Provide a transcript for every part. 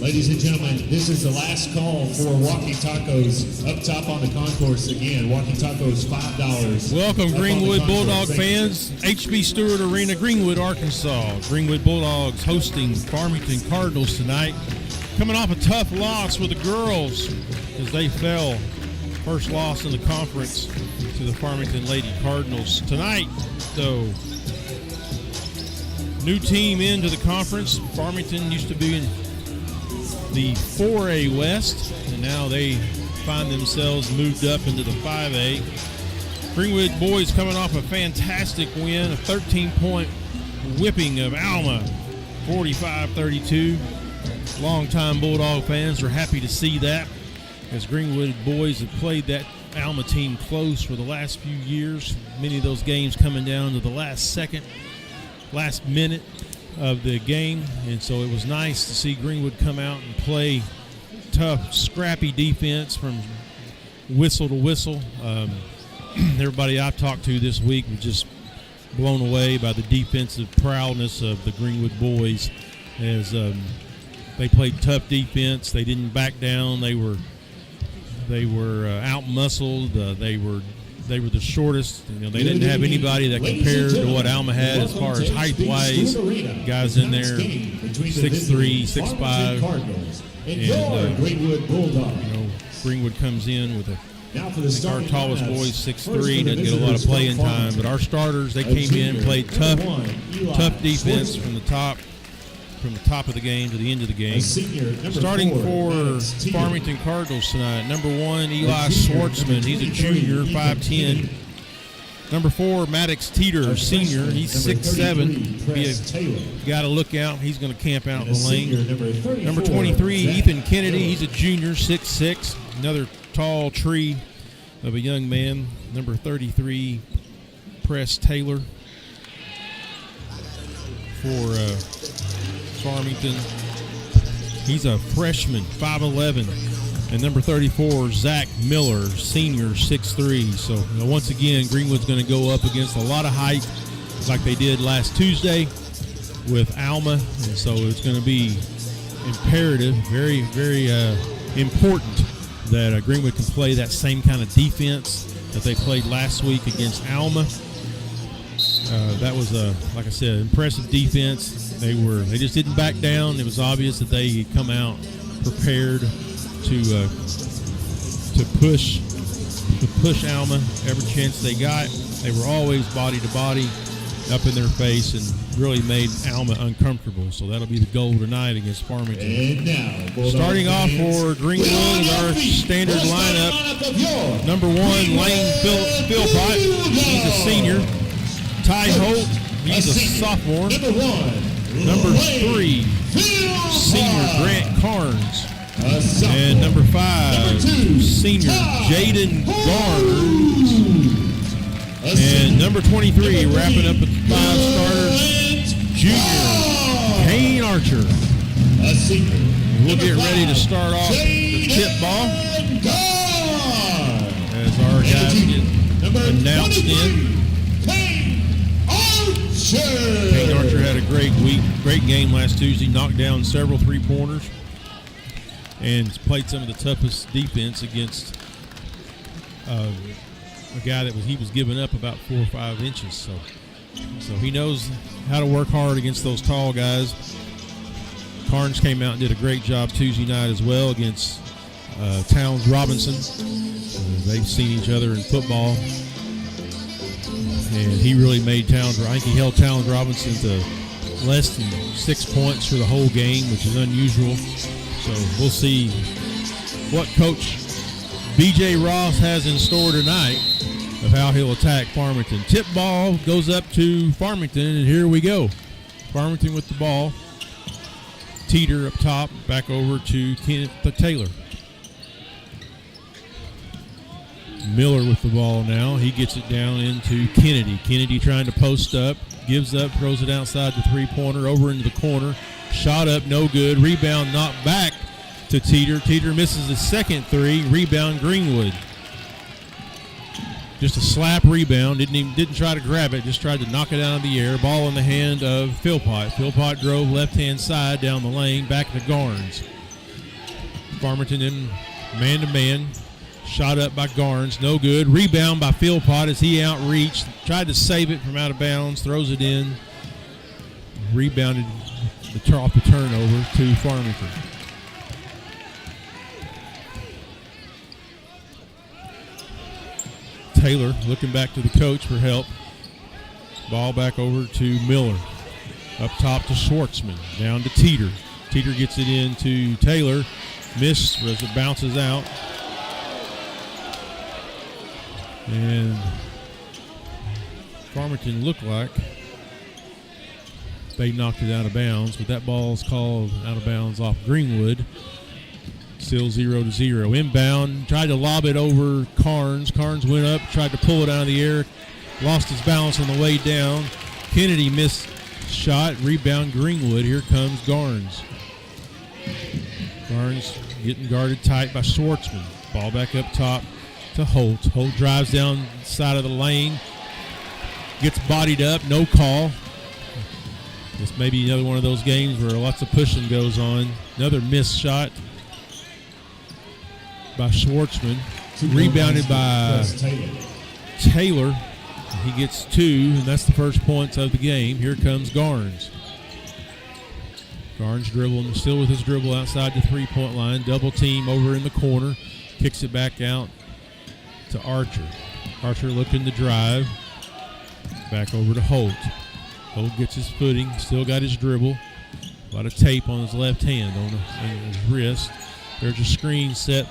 Ladies and gentlemen, this is the last call for Walking Tacos up top on the concourse again. Walking Tacos, $5. Welcome, Greenwood Bulldog fans. HB Stewart Arena, Greenwood, Arkansas. Greenwood Bulldogs hosting Farmington Cardinals tonight. Coming off a tough loss with the girls as they fell. First loss in the conference to the Farmington Lady Cardinals. Tonight, though, new team into the conference. Farmington used to be in the 4A West, and now they find themselves moved up into the 5A. Greenwood boys coming off a fantastic win, a 13-point whipping of Alma, 45-32. Longtime Bulldog fans are happy to see that, as Greenwood boys have played that Alma team close for the last few years. Many of those games coming down to the last minute of the game, and so it was nice to see Greenwood come out and play tough, scrappy defense from whistle to whistle. Everybody I've talked to this week was just blown away by the defensive proudness of the Greenwood boys as they played tough defense. They didn't back down. They were out-muscled. They were the shortest. They didn't have anybody that compared to what Alma had as far as height-wise. Guys in there, 6'3", 6'5", and Greenwood comes in with our tallest boys 6'3", doesn't get a lot of playing time. But our starters, they came in, played tough defense from the top of the game to the end of the game. Starting for Farmington Cardinals tonight, number 1, Eli Schwartzman. He's a junior, 5'10". Number 4, Maddox Teeter, senior. He's 6'7". Be a guy to look out. He's going to camp out in the lane. Number 23, Ethan Kennedy. He's a junior, 6'6". Another tall tree of a young man. Number 33, Press Taylor for Farmington. He's a freshman, 5'11". And number 34, Zach Miller, senior, 6'3". So once again, Greenwood's going to go up against a lot of height like they did last Tuesday with Alma. And so it's going to be imperative, very, very important that Greenwood can play that same kind of defense that they played last week against Alma. That was, like I said, impressive defense. They just didn't back down. It was obvious that they had come out prepared to push Alma every chance they got. They were always body to body up in their face and really made Alma uncomfortable. So that'll be the goal tonight against Farmington. And now, starting off for Greenwood is our standard lineup. Number 1, Lane Philpott. He's a senior. Ty Holt. He's a sophomore. Number 3, senior Grant Carnes. And number 5, senior Jaden Garnes. And number 23, wrapping up with 5 starters, junior Kane Archer. We'll get ready to start off the tip ball as our guys get announced in. Kane Archer had a great week, great game last Tuesday, knocked down several three-pointers, and played some of the toughest defense against a guy that he was giving up about 4 or 5 inches. So he knows how to work hard against those tall guys. Carnes came out and did a great job Tuesday night as well against Towns Robinson. They've seen each other in football. And he really made Towns. I think he held Towns Robinson to less than 6 points for the whole game, which is unusual. So we'll see what Coach B.J. Ross has in store tonight of how he'll attack Farmington. Tip ball goes up to Farmington, and here we go. Farmington with the ball. Teeter up top, back over to Kenneth Taylor. Miller with the ball now. He gets it down into Kennedy. Kennedy trying to post up, gives up, throws it outside the three-pointer, over into the corner. Shot up, no good. Rebound knocked back to Teeter. Teeter misses his second 3. Rebound Greenwood. Just a slap rebound. Didn't try to grab it. Just tried to knock it out of the air. Ball in the hand of Philpott. Philpott drove left-hand side down the lane, back to Garnes. Farmington in man-to-man. Shot up by Garnes, no good. Rebound by Philpott as he outreached. Tried to save it from out of bounds, throws it in. Rebounded off the turnover to Farmington. Taylor looking back to the coach for help. Ball back over to Miller. Up top to Schwartzman. Down to Teeter. Teeter gets it in to Taylor. Missed as it bounces out. And Farmington looked like they knocked it out of bounds, but that ball's called out of bounds off Greenwood. Still 0-0. Inbound, tried to lob it over Carnes. Carnes went up, tried to pull it out of the air, lost his balance on the way down. Kennedy missed shot, rebound Greenwood. Here comes Garnes. Garnes getting guarded tight by Schwartzman. Ball back up top to Holt. Holt drives down the side of the lane, gets bodied up, no call. This may be another one of those games where lots of pushing goes on. Another missed shot by Schwartzman. Rebounded by Taylor. He gets 2, and that's the first points of the game. Here comes Garnes. Garnes dribbling, still with his dribble outside the three-point line. Double team over in the corner. Kicks it back out to Archer. Archer looking to drive. Back over to Holt. Holt gets his footing, still got his dribble. A lot of tape on his left hand, on his wrist. There's a screen set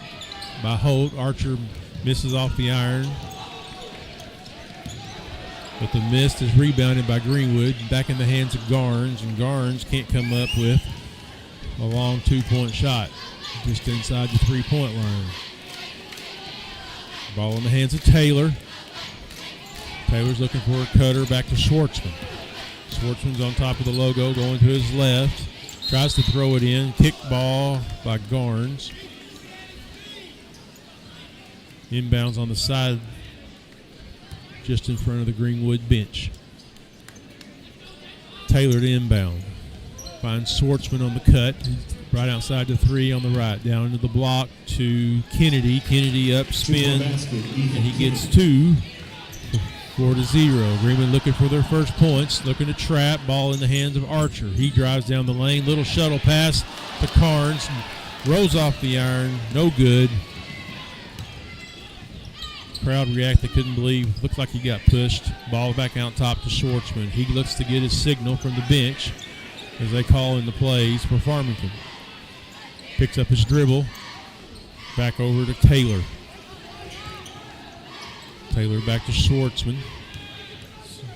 by Holt. Archer misses off the iron. But the miss is rebounded by Greenwood. Back in the hands of Garnes, and Garnes can't come up with a long two-point shot just inside the three-point line. Ball in the hands of Taylor. Taylor's looking for a cutter, back to Schwartzman. Schwartzman's on top of the logo, going to his left. Tries to throw it in. Kick ball by Garnes. Inbounds on the side, just in front of the Greenwood bench. Taylor to inbound. Finds Schwartzman on the cut. Right outside the 3 on the right. Down into the block to Kennedy. Kennedy up, spin, and he gets 2. 4-0. Greenwood looking for their first points. Looking to trap. Ball in the hands of Archer. He drives down the lane. Little shuttle pass to Carnes. Rolls off the iron. No good. Crowd reacted, couldn't believe. Looked like he got pushed. Ball back out top to Schwartzman. He looks to get his signal from the bench as they call in the plays for Farmington. Picks up his dribble. Back over to Taylor. Taylor back to Schwartzman.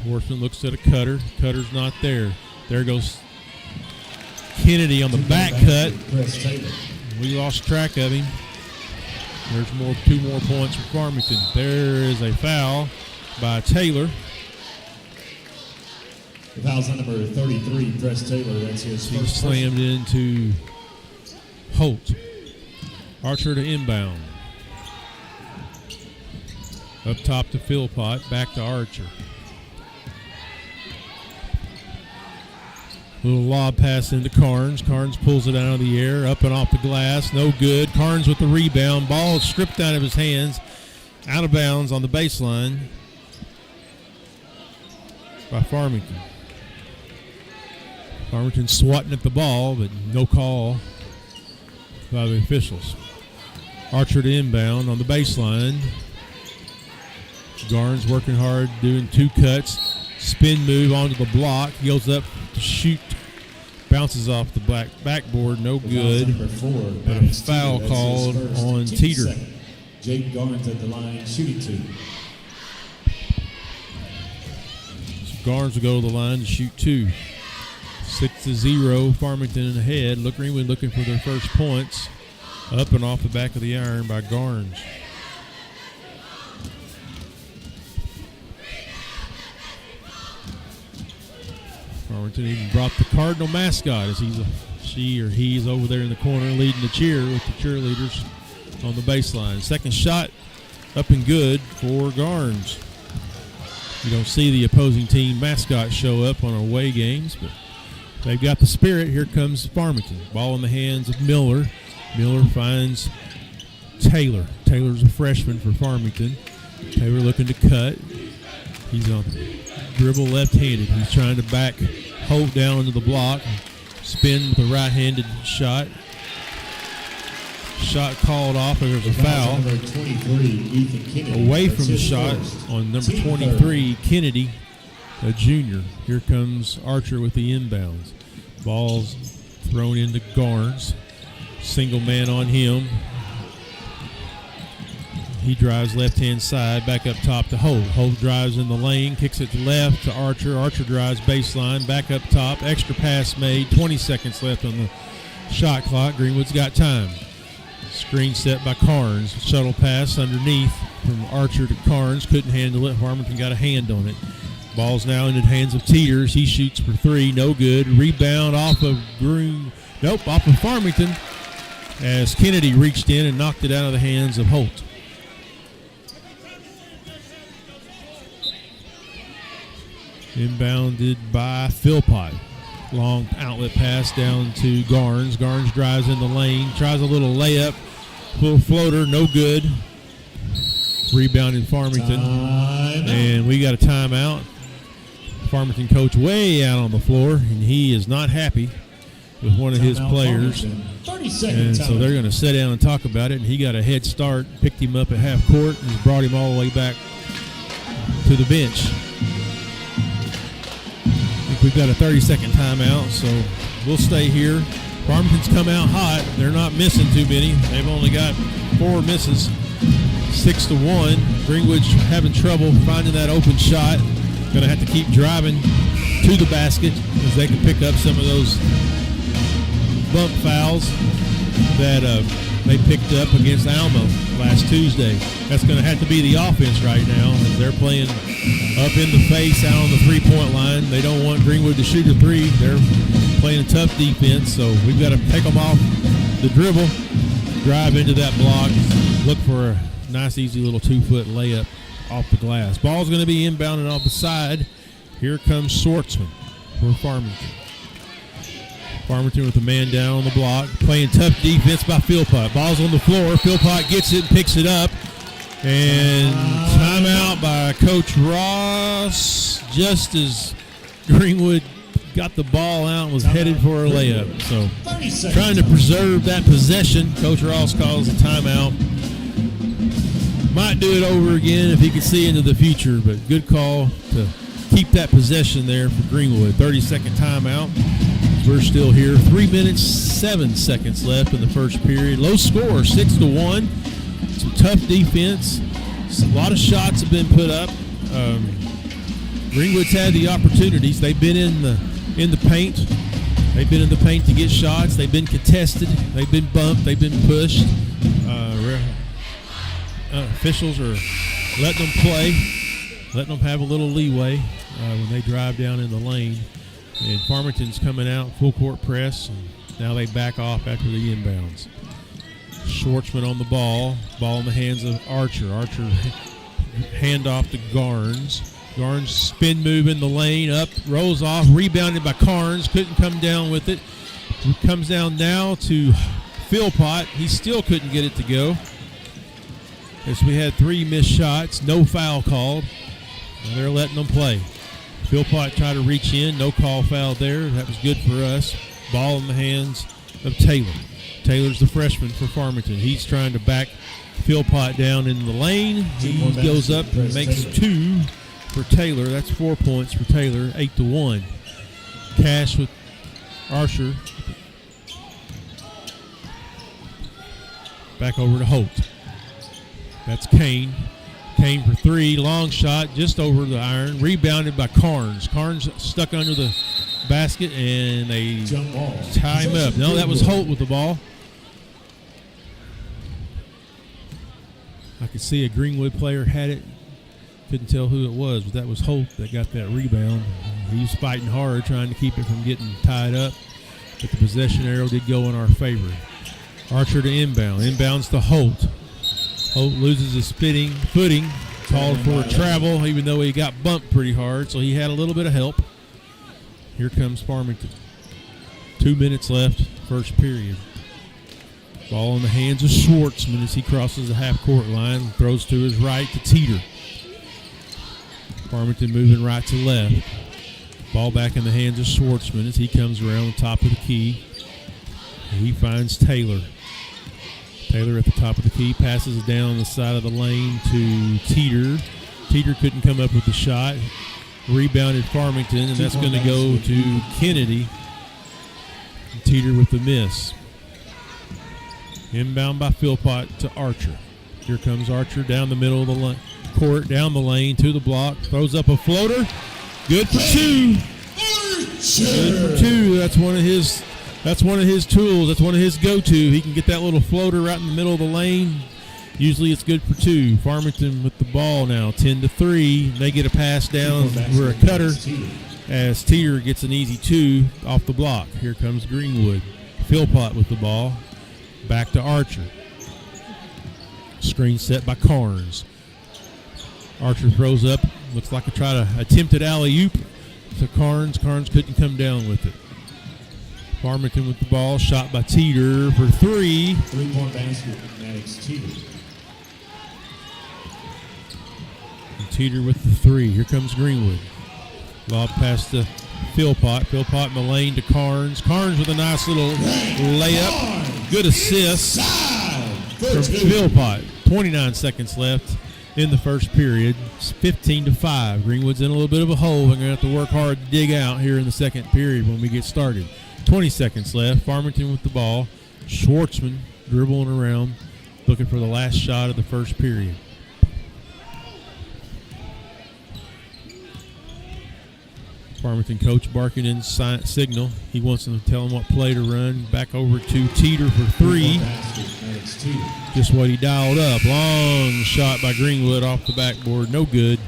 Schwartzman looks at a cutter. Cutter's not there. There goes Kennedy on the back cut. We lost track of him. There's 2 more points for Farmington. There is a foul by Taylor. The foul's on number 33, Press Taylor. That's his He first slammed into Holt. Archer to inbound. Up top to Philpott, back to Archer. Little lob pass into Carnes. Carnes pulls it out of the air, up and off the glass. No good. Carnes with the rebound. Ball is stripped out of his hands. Out of bounds on the baseline by Farmington. Farmington swatting at the ball, but no call by the officials. Archer to inbound on the baseline. Garnes working hard, doing 2 cuts. Spin move onto the block. Goes up to shoot. Bounces off the backboard. No good. But a foul called on Teeter. Jake Garnes at the line, shooting 2. So Garnes will go to the line to shoot 2. 6-0. Farmington ahead. Greenwood looking for their first points. Up and off the back of the iron by Garnes. Farmington even brought the Cardinal mascot as he's over there in the corner leading the cheer with the cheerleaders on the baseline. Second shot up and good for Garnes. You don't see the opposing team mascot show up on away games, but they've got the spirit. Here comes Farmington. Ball in the hands of Miller. Miller finds Taylor. Taylor's a freshman for Farmington. Taylor looking to cut. He's on dribble left-handed. He's trying to back Holt down into the block. Spin with a right-handed shot. Shot called off, and there's a foul. Away from the shot on number 23, Kennedy, a junior. Here comes Archer with the inbounds. Ball's thrown into Garnes. Single man on him. He drives left-hand side, back up top to Holt. Holt drives in the lane, kicks it to left to Archer. Archer drives baseline, back up top. Extra pass made, 20 seconds left on the shot clock. Greenwood's got time. Screen set by Carnes. Shuttle pass underneath from Archer to Carnes. Couldn't handle it. Farmington got a hand on it. Ball's now in the hands of Teeters. He shoots for three. No good. Rebound off of off of Farmington as Kennedy reached in and knocked it out of the hands of Holt. Inbounded by Philpott. Long outlet pass down to Garnes. Garnes drives in the lane, tries a little layup, full floater, no good. Rebounding Farmington. And we got a timeout. Farmington coach way out on the floor, and he is not happy with one of his players. And so they're going to sit down and talk about it, and he got a head start, picked him up at half court, and brought him all the way back to the bench. We've got a 30-second timeout, so we'll stay here. Farmington's come out hot. They're not missing too many. They've only got 4 misses, 6-1. Greenwood's having trouble finding that open shot. Going to have to keep driving to the basket as they can pick up some of those bump fouls that they picked up against Alma last Tuesday. That's going to have to be the offense right now as they're playing up in the face out on the three-point line. They don't want Greenwood to shoot a three. They're playing a tough defense, so we've got to take them off the dribble, drive into that block, look for a nice, easy little 2-foot layup off the glass. Ball's going to be inbounded off the side. Here comes Schwartzman for Farmington. Farmington with the man down on the block, playing tough defense by Philpott. Ball's on the floor. Philpott gets it and picks it up. And timeout by Coach Ross just as Greenwood got the ball out and was headed for a layup. So trying to preserve that possession, Coach Ross calls a timeout. Might do it over again if he can see into the future, but good call to keep that possession there for Greenwood. 30-second timeout. We're still here. 3 minutes, 7 seconds left in the first period. Low score, 6-1. Some tough defense. A lot of shots have been put up. Greenwood's had the opportunities. They've been in the paint. They've been in the paint to get shots. They've been contested. They've been bumped. They've been pushed. Officials are letting them play, letting them have a little leeway when they drive down in the lane. And Farmington's coming out, full court press, and now they back off after the inbounds. Schwartzman on the ball in the hands of Archer. Archer handoff to Garnes. Garnes spin move in the lane, up, rolls off, rebounded by Carnes, couldn't come down with it. Comes down now to Philpott. He still couldn't get it to go. As we had 3 missed shots, no foul called. And they're letting them play. Philpott tried to reach in, no call foul there. That was good for us. Ball in the hands of Taylor. Taylor's the freshman for Farmington. He's trying to back Philpott down in the lane. He goes up and makes 2 for Taylor. That's 4 points for Taylor, 8-1. Cash with Archer. Back over to Holt. That's Kane. Kane for 3, long shot, just over the iron, rebounded by Carnes. Carnes stuck under the basket, and they tie him up. No, that was Holt with the ball. I could see a Greenwood player had it. Couldn't tell who it was, but that was Holt that got that rebound. He was fighting hard, trying to keep it from getting tied up, but the possession arrow did go in our favor. Archer to inbound. Inbounds to Holt. Holt loses his footing, called for a travel, even though he got bumped pretty hard, so he had a little bit of help. Here comes Farmington. 2 minutes left, first period. Ball in the hands of Schwartzman as he crosses the half-court line. Throws to his right to Teeter. Farmington moving right to left. Ball back in the hands of Schwartzman as he comes around the top of the key. He finds Taylor. Taylor at the top of the key, passes it down the side of the lane to Teeter. Teeter couldn't come up with the shot. Rebounded Farmington, and that's going to go to Kennedy. Teeter with the miss. Inbound by Philpott to Archer. Here comes Archer down the middle of the court, down the lane to the block. Throws up a floater. Good for two. Good for two. That's one of his tools. That's one of his go-to. He can get that little floater right in the middle of the lane. Usually it's good for two. Farmington with the ball now, 10-3. They get a pass down for a cutter as Teeter gets an easy two off the block. Here comes Greenwood. Philpott with the ball. Back to Archer. Screen set by Carnes. Archer throws up. Looks like attempted alley-oop to Carnes. Carnes couldn't come down with it. Farmington with the ball. Shot by Teeter for three. 3-point basket. That's Teeter. And Teeter with the three. Here comes Greenwood. Lob pass to Philpott. Philpott in the lane to Carnes. Carnes with a nice little layup. Good assist from Philpott. 29 seconds left in the first period. It's 15-5. Greenwood's in a little bit of a hole. They're going to have to work hard to dig out here in the second period when we get started. 20 seconds left. Farmington with the ball. Schwartzman dribbling around, looking for the last shot of the first period. Farmington coach barking in signal. He wants them to tell him what play to run. Back over to Teeter for three. Just what he dialed up. Long shot by Greenwood off the backboard. No good.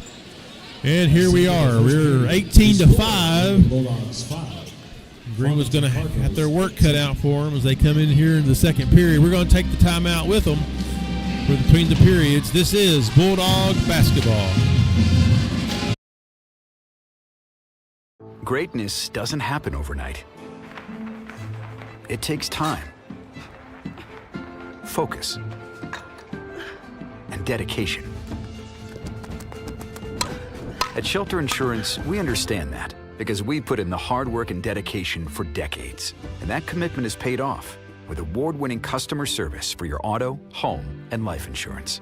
And here we are. We're 18-5. Greenwood's going to have their work cut out for them as they come in here in the second period. We're going to take the timeout with them for between the periods. This is Bulldog basketball. Greatness doesn't happen overnight. It takes time, focus, and dedication. At Shelter Insurance, we understand that because we put in the hard work and dedication for decades. And that commitment is paid off with award-winning customer service for your auto, home, and life insurance.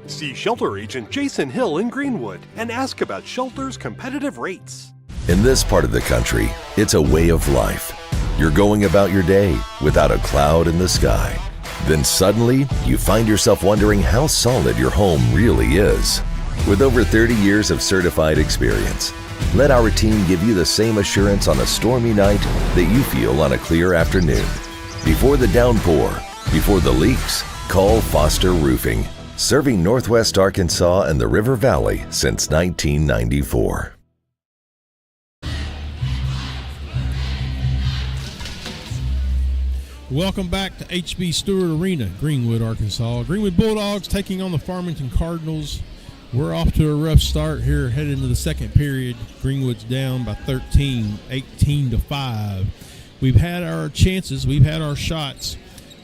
See Shelter Agent Jason Hill in Greenwood and ask about Shelter's competitive rates. In this part of the country, it's a way of life. You're going about your day without a cloud in the sky. Then suddenly, you find yourself wondering how solid your home really is. With over 30 years of certified experience, let our team give you the same assurance on a stormy night that you feel on a clear afternoon. Before the downpour, before the leaks, call Foster Roofing, serving Northwest Arkansas and the River Valley since 1994. Welcome back to HB Stewart Arena, Greenwood, Arkansas. Greenwood Bulldogs taking on the Farmington Cardinals. We're off to a rough start here, headed into the second period. Greenwood's down by 13, 18-5. We've had our chances, we've had our shots,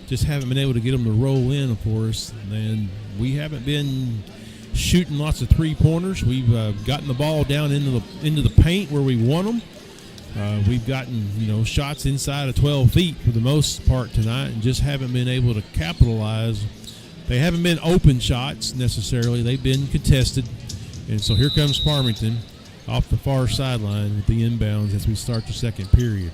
just haven't been able to get them to roll in for us. And we haven't been shooting lots of three-pointers. We've gotten the ball down into the paint where we want them. We've gotten, shots inside of 12 feet for the most part tonight and just haven't been able to capitalize. They haven't been open shots necessarily. They've been contested. And so here comes Farmington off the far sideline with the inbounds as we start the second period.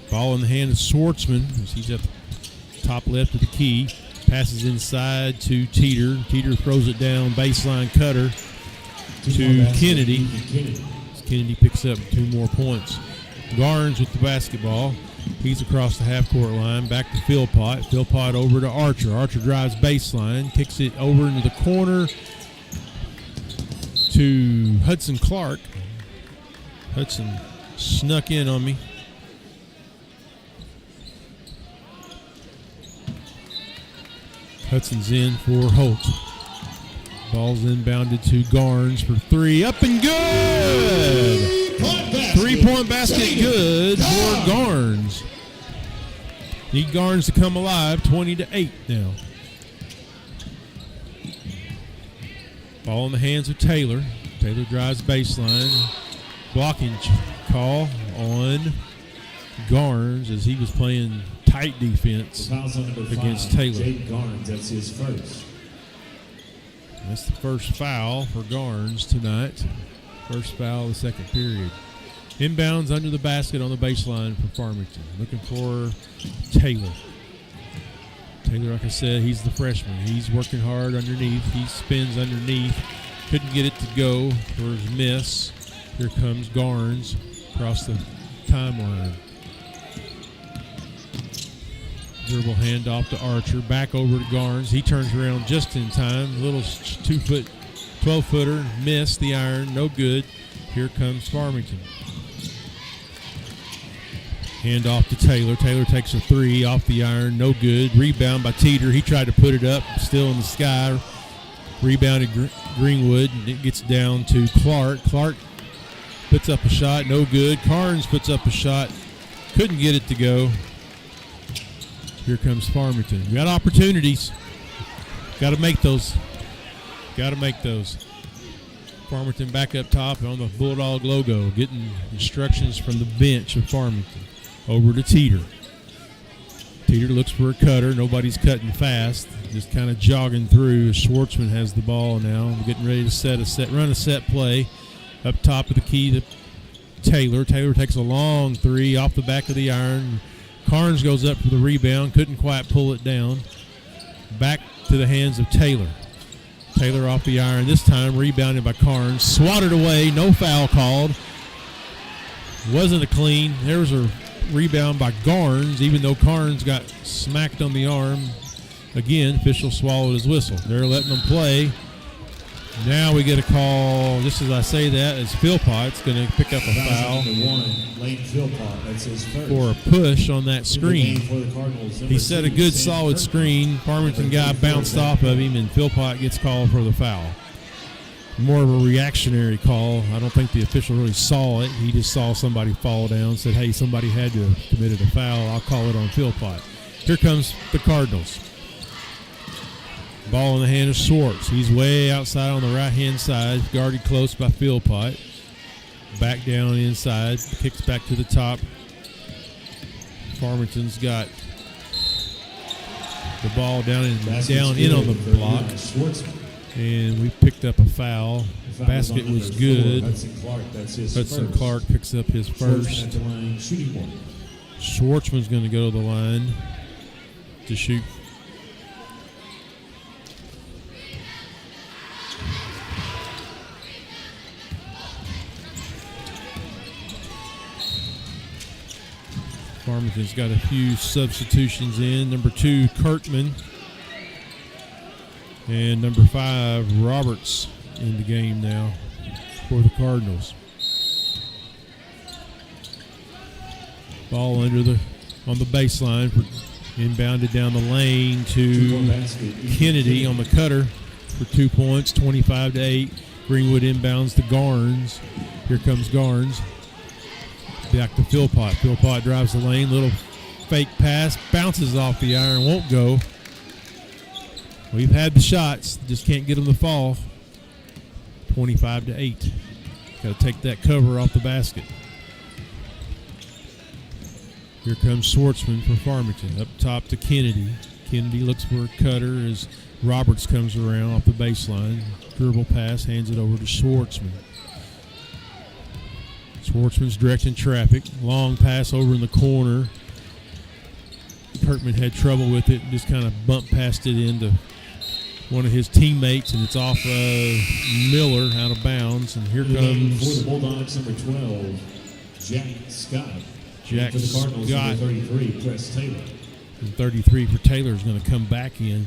Ball in the hand of Schwartzman as he's at the top left of the key. Passes inside to Teeter. Teeter throws it down, baseline cutter to Kennedy. Kennedy picks up 2 more points. Garnes with the basketball. He's across the half-court line. Back to Philpott. Philpott over to Archer. Archer drives baseline. Kicks it over into the corner to Hudson Clark. Hudson snuck in on me. Hudson's in for Holt. Ball's inbounded to Garnes for 3. Up and good! 3-point basket good for Garnes. Need Garnes to come alive. 20-8 now. Ball in the hands of Taylor. Taylor drives baseline. Blocking call on Garnes as he was playing tight defense against Taylor. Jake Garnes, that's his first. That's the first foul for Garnes tonight. First foul of the second period. Inbounds under the basket on the baseline for Farmington. Looking for Taylor. Taylor, like I said, he's the freshman. He's working hard underneath. He spins underneath. Couldn't get it to go for his miss. Here comes Garnes across the timeline. Dribble handoff to Archer. Back over to Garnes. He turns around just in time. Little 2-foot, 12-footer. Missed the iron. No good. Here comes Farmington. Handoff to Taylor. Taylor takes a three off the iron. No good. Rebound by Teeter. He tried to put it up. Still in the sky. Rebounded Greenwood. And it gets down to Clark. Clark puts up a shot. No good. Carnes puts up a shot. Couldn't get it to go. Here comes Farmington. We got opportunities. Got to make those. Got to make those. Farmington back up top on the Bulldog logo, getting instructions from the bench of Farmington. Over to Teeter. Teeter looks for a cutter. Nobody's cutting fast. Just kind of jogging through. Schwartzman has the ball now. We're getting ready to run a set play. Up top of the key to Taylor. Taylor takes a long three off the back of the iron. Carnes goes up for the rebound. Couldn't quite pull it down. Back to the hands of Taylor. Taylor off the iron. This time rebounded by Carnes. Swatted away. No foul called. Wasn't a clean. There was a rebound by Garnes, even though Carnes got smacked on the arm. Again, official swallowed his whistle. They're letting them play. Now we get a call, just as I say that, as Philpott's going to pick up a foul for a push on that screen. He set a good solid screen. Farmington guy bounced off of him, and Philpott gets called for the foul. More of a reactionary call. I don't think the official really saw it. He just saw somebody fall down, said, hey, somebody had to have committed a foul. I'll call it on Philpott. Here comes the Cardinals. Ball in the hand of Schwartz. He's way outside on the right-hand side, guarded close by Philpott. Back down inside, kicks back to the top. Farmington's got the ball down in on the block. And we picked up a foul. Basket was good. Hudson Clark picks up his first. Schwartzman's going to go to the line to shoot. Farmington's got a few substitutions in. Number 2, Kirkman. And number 5, Roberts, in the game now for the Cardinals. Ball on the baseline, inbounded down the lane to Kennedy on the cutter for 2 points, 25-8. Greenwood inbounds to Garnes. Here comes Garnes. Back to Philpott. Philpott drives the lane, little fake pass, bounces off the iron, won't go. We've had the shots, just can't get them to fall. 25-8. Got to take that cover off the basket. Here comes Schwartzman for Farmington. Up top to Kennedy. Kennedy looks for a cutter as Roberts comes around off the baseline. Dribble pass, hands it over to Schwartzman. Schwartzman's directing traffic. Long pass over in the corner. Kirkman had trouble with it, just kind of bumped past it into one of his teammates, and it's off Miller out of bounds. And here comes for the Bulldogs, number 12, Jack Scott. Jack for the Cardinals, Scott. number 33, Press Taylor. And 33 for Taylor is going to come back in.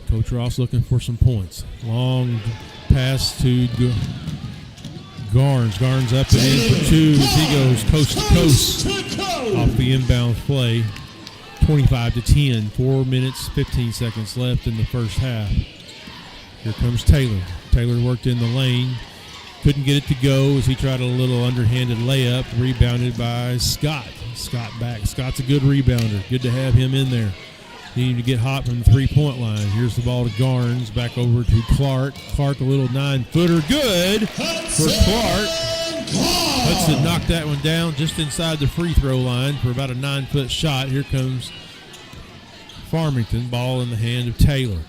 Coach Ross looking for some points. Long pass to Garnes. Garnes up and in for 2 as he goes coast to coast off the inbound play. 25-10. 4 minutes, 15 seconds left in the first half. Here comes Taylor. Taylor worked in the lane. Couldn't get it to go as he tried a little underhanded layup, rebounded by Scott. Scott back. Scott's a good rebounder. Good to have him in there. Needing to get hot from the three-point line. Here's the ball to Garnes. Back over to Clark. Clark, a little 9-footer. Good for Clark. Hudson knocked that one down just inside the free throw line for about a 9-foot shot. Here comes Farmington. Ball in the hand of Taylor.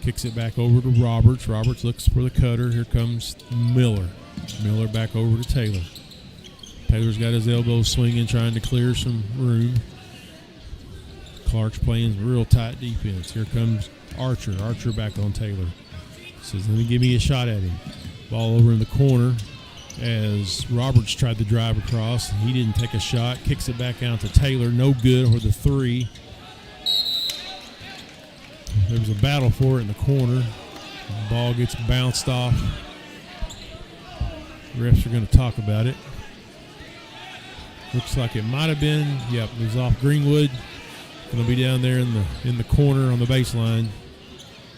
Kicks it back over to Roberts. Roberts looks for the cutter. Here comes Miller. Miller back over to Taylor. Taylor's got his elbows swinging, trying to clear some room. Clark's playing real tight defense. Here comes Archer. Archer back on Taylor. Says, let me give me a shot at him. Ball over in the corner as Roberts tried to drive across. He didn't take a shot. Kicks it back out to Taylor. No good over the three. There was a battle for it in the corner. The ball gets bounced off. The refs are going to talk about it. Looks like it might have been. Yep, it was off Greenwood. Going to be down there in the corner on the baseline.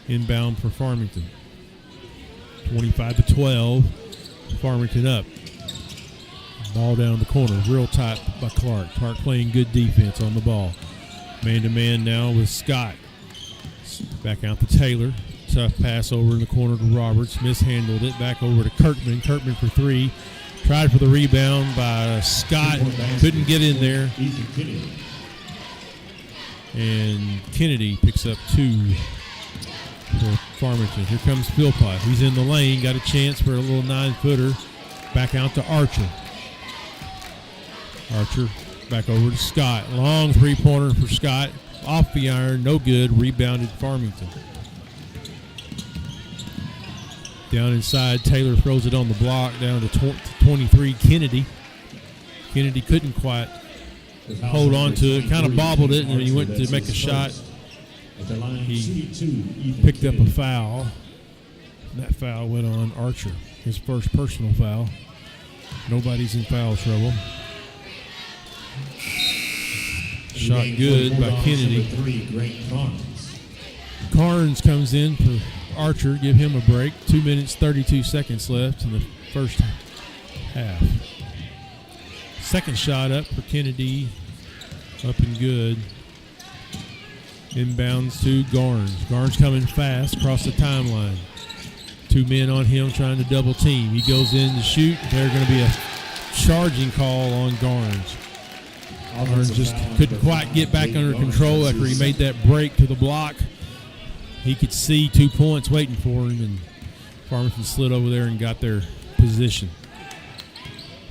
Inbound for Farmington. 25-12. Farmington up. Ball down the corner. Real tight by Clark. Clark playing good defense on the ball. Man-to-man now with Scott. Back out to Taylor. Tough pass over in the corner to Roberts. Mishandled it. Back over to Kirkman. Kirkman for three. Tried for the rebound by Scott. Couldn't get in there. And Kennedy picks up two for Farmington. Here comes Philpott. He's in the lane. Got a chance for a little 9-footer. Back out to Archer. Archer back over to Scott. Long three-pointer for Scott. Off the iron. No good. Rebounded Farmington. Down inside. Taylor throws it on the block. Down to 23. Kennedy. Kennedy couldn't quite hold on to it. Kind of bobbled it, and when he went to make a shot, he picked up a foul. That foul went on Archer. His first personal foul. Nobody's in foul trouble. Shot good by Kennedy. Carnes comes in for Archer. Give him a break. 2 minutes, 32 seconds left in the first half. Second shot up for Kennedy. Up and good. Inbounds to Garnes. Garnes coming fast across the timeline. Two men on him trying to double team. He goes in to shoot. There's going to be a charging call on Garnes. Garnes just couldn't quite get back under control after he made that break to the block. He could see 2 points waiting for him, and Farmington slid over there and got their position.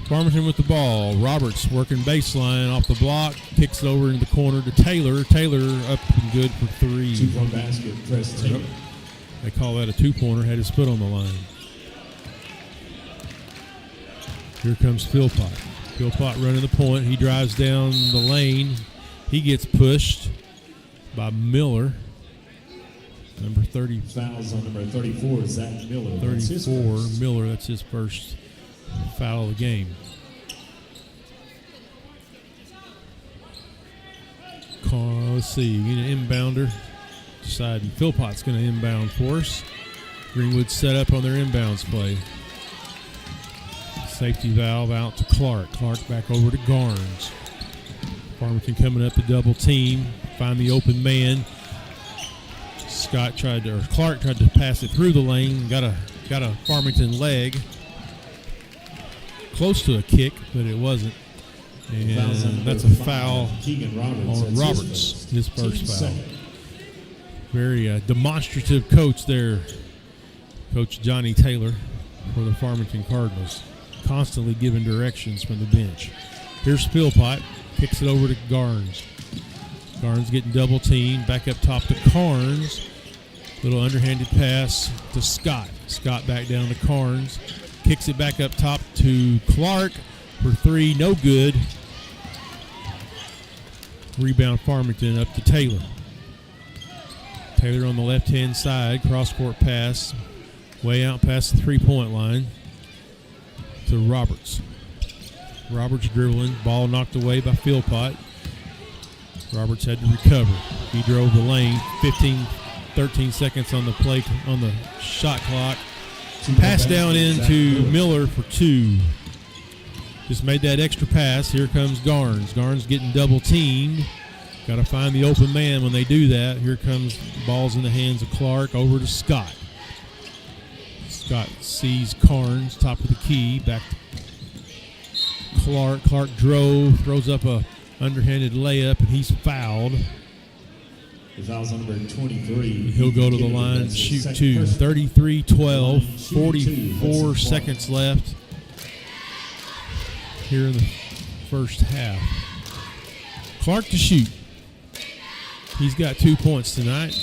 Farmington with the ball. Roberts working baseline off the block. Kicks it over in the corner to Taylor. Taylor up and good for three. 2-point basket, press Taylor. They call that a two-pointer. Had his foot on the line. Here comes Philpott. Philpott running the point. He drives down the lane. He gets pushed by Miller. Number 30. Fouls on number 34, Zach Miller. 34, Miller. That's his first foul of the game. Let's see. An inbounder. Deciding Philpott's going to inbound for us. Greenwood set up on their inbounds play. Safety valve out to Clark. Clark back over to Garnes. Farmington coming up to double team. Find the open man. Clark tried to pass it through the lane. Got a Farmington leg. Close to a kick, but it wasn't. And that's a foul on Roberts. His first foul. Very demonstrative coach there. Coach Johnny Taylor for the Farmington Cardinals. Constantly giving directions from the bench. Here's Philpott. Kicks it over to Garnes. Garnes getting double teamed. Back up top to Carnes. Little underhanded pass to Scott. Scott back down to Carnes. Kicks it back up top to Clark for three. No good. Rebound Farmington up to Taylor. Taylor on the left-hand side. Cross-court pass. Way out past the three-point line to Roberts. Roberts dribbling. Ball knocked away by Philpott. Roberts had to recover. He drove the lane. 13 seconds on the play on the shot clock. Pass down into Miller for 2. Just made that extra pass. Here comes Garnes. Garnes getting double teamed. Got to find the open man when they do that. Here comes the ball's in the hands of Clark. Over to Scott. Scott sees Carnes, top of the key. Back to Clark. Clark drove, throws up a underhanded layup, and he's fouled. The foul's on number 23. He'll go to the line and shoot 2. 33-12, 44 seconds left here in the first half. Clark to shoot. He's got 2 points tonight.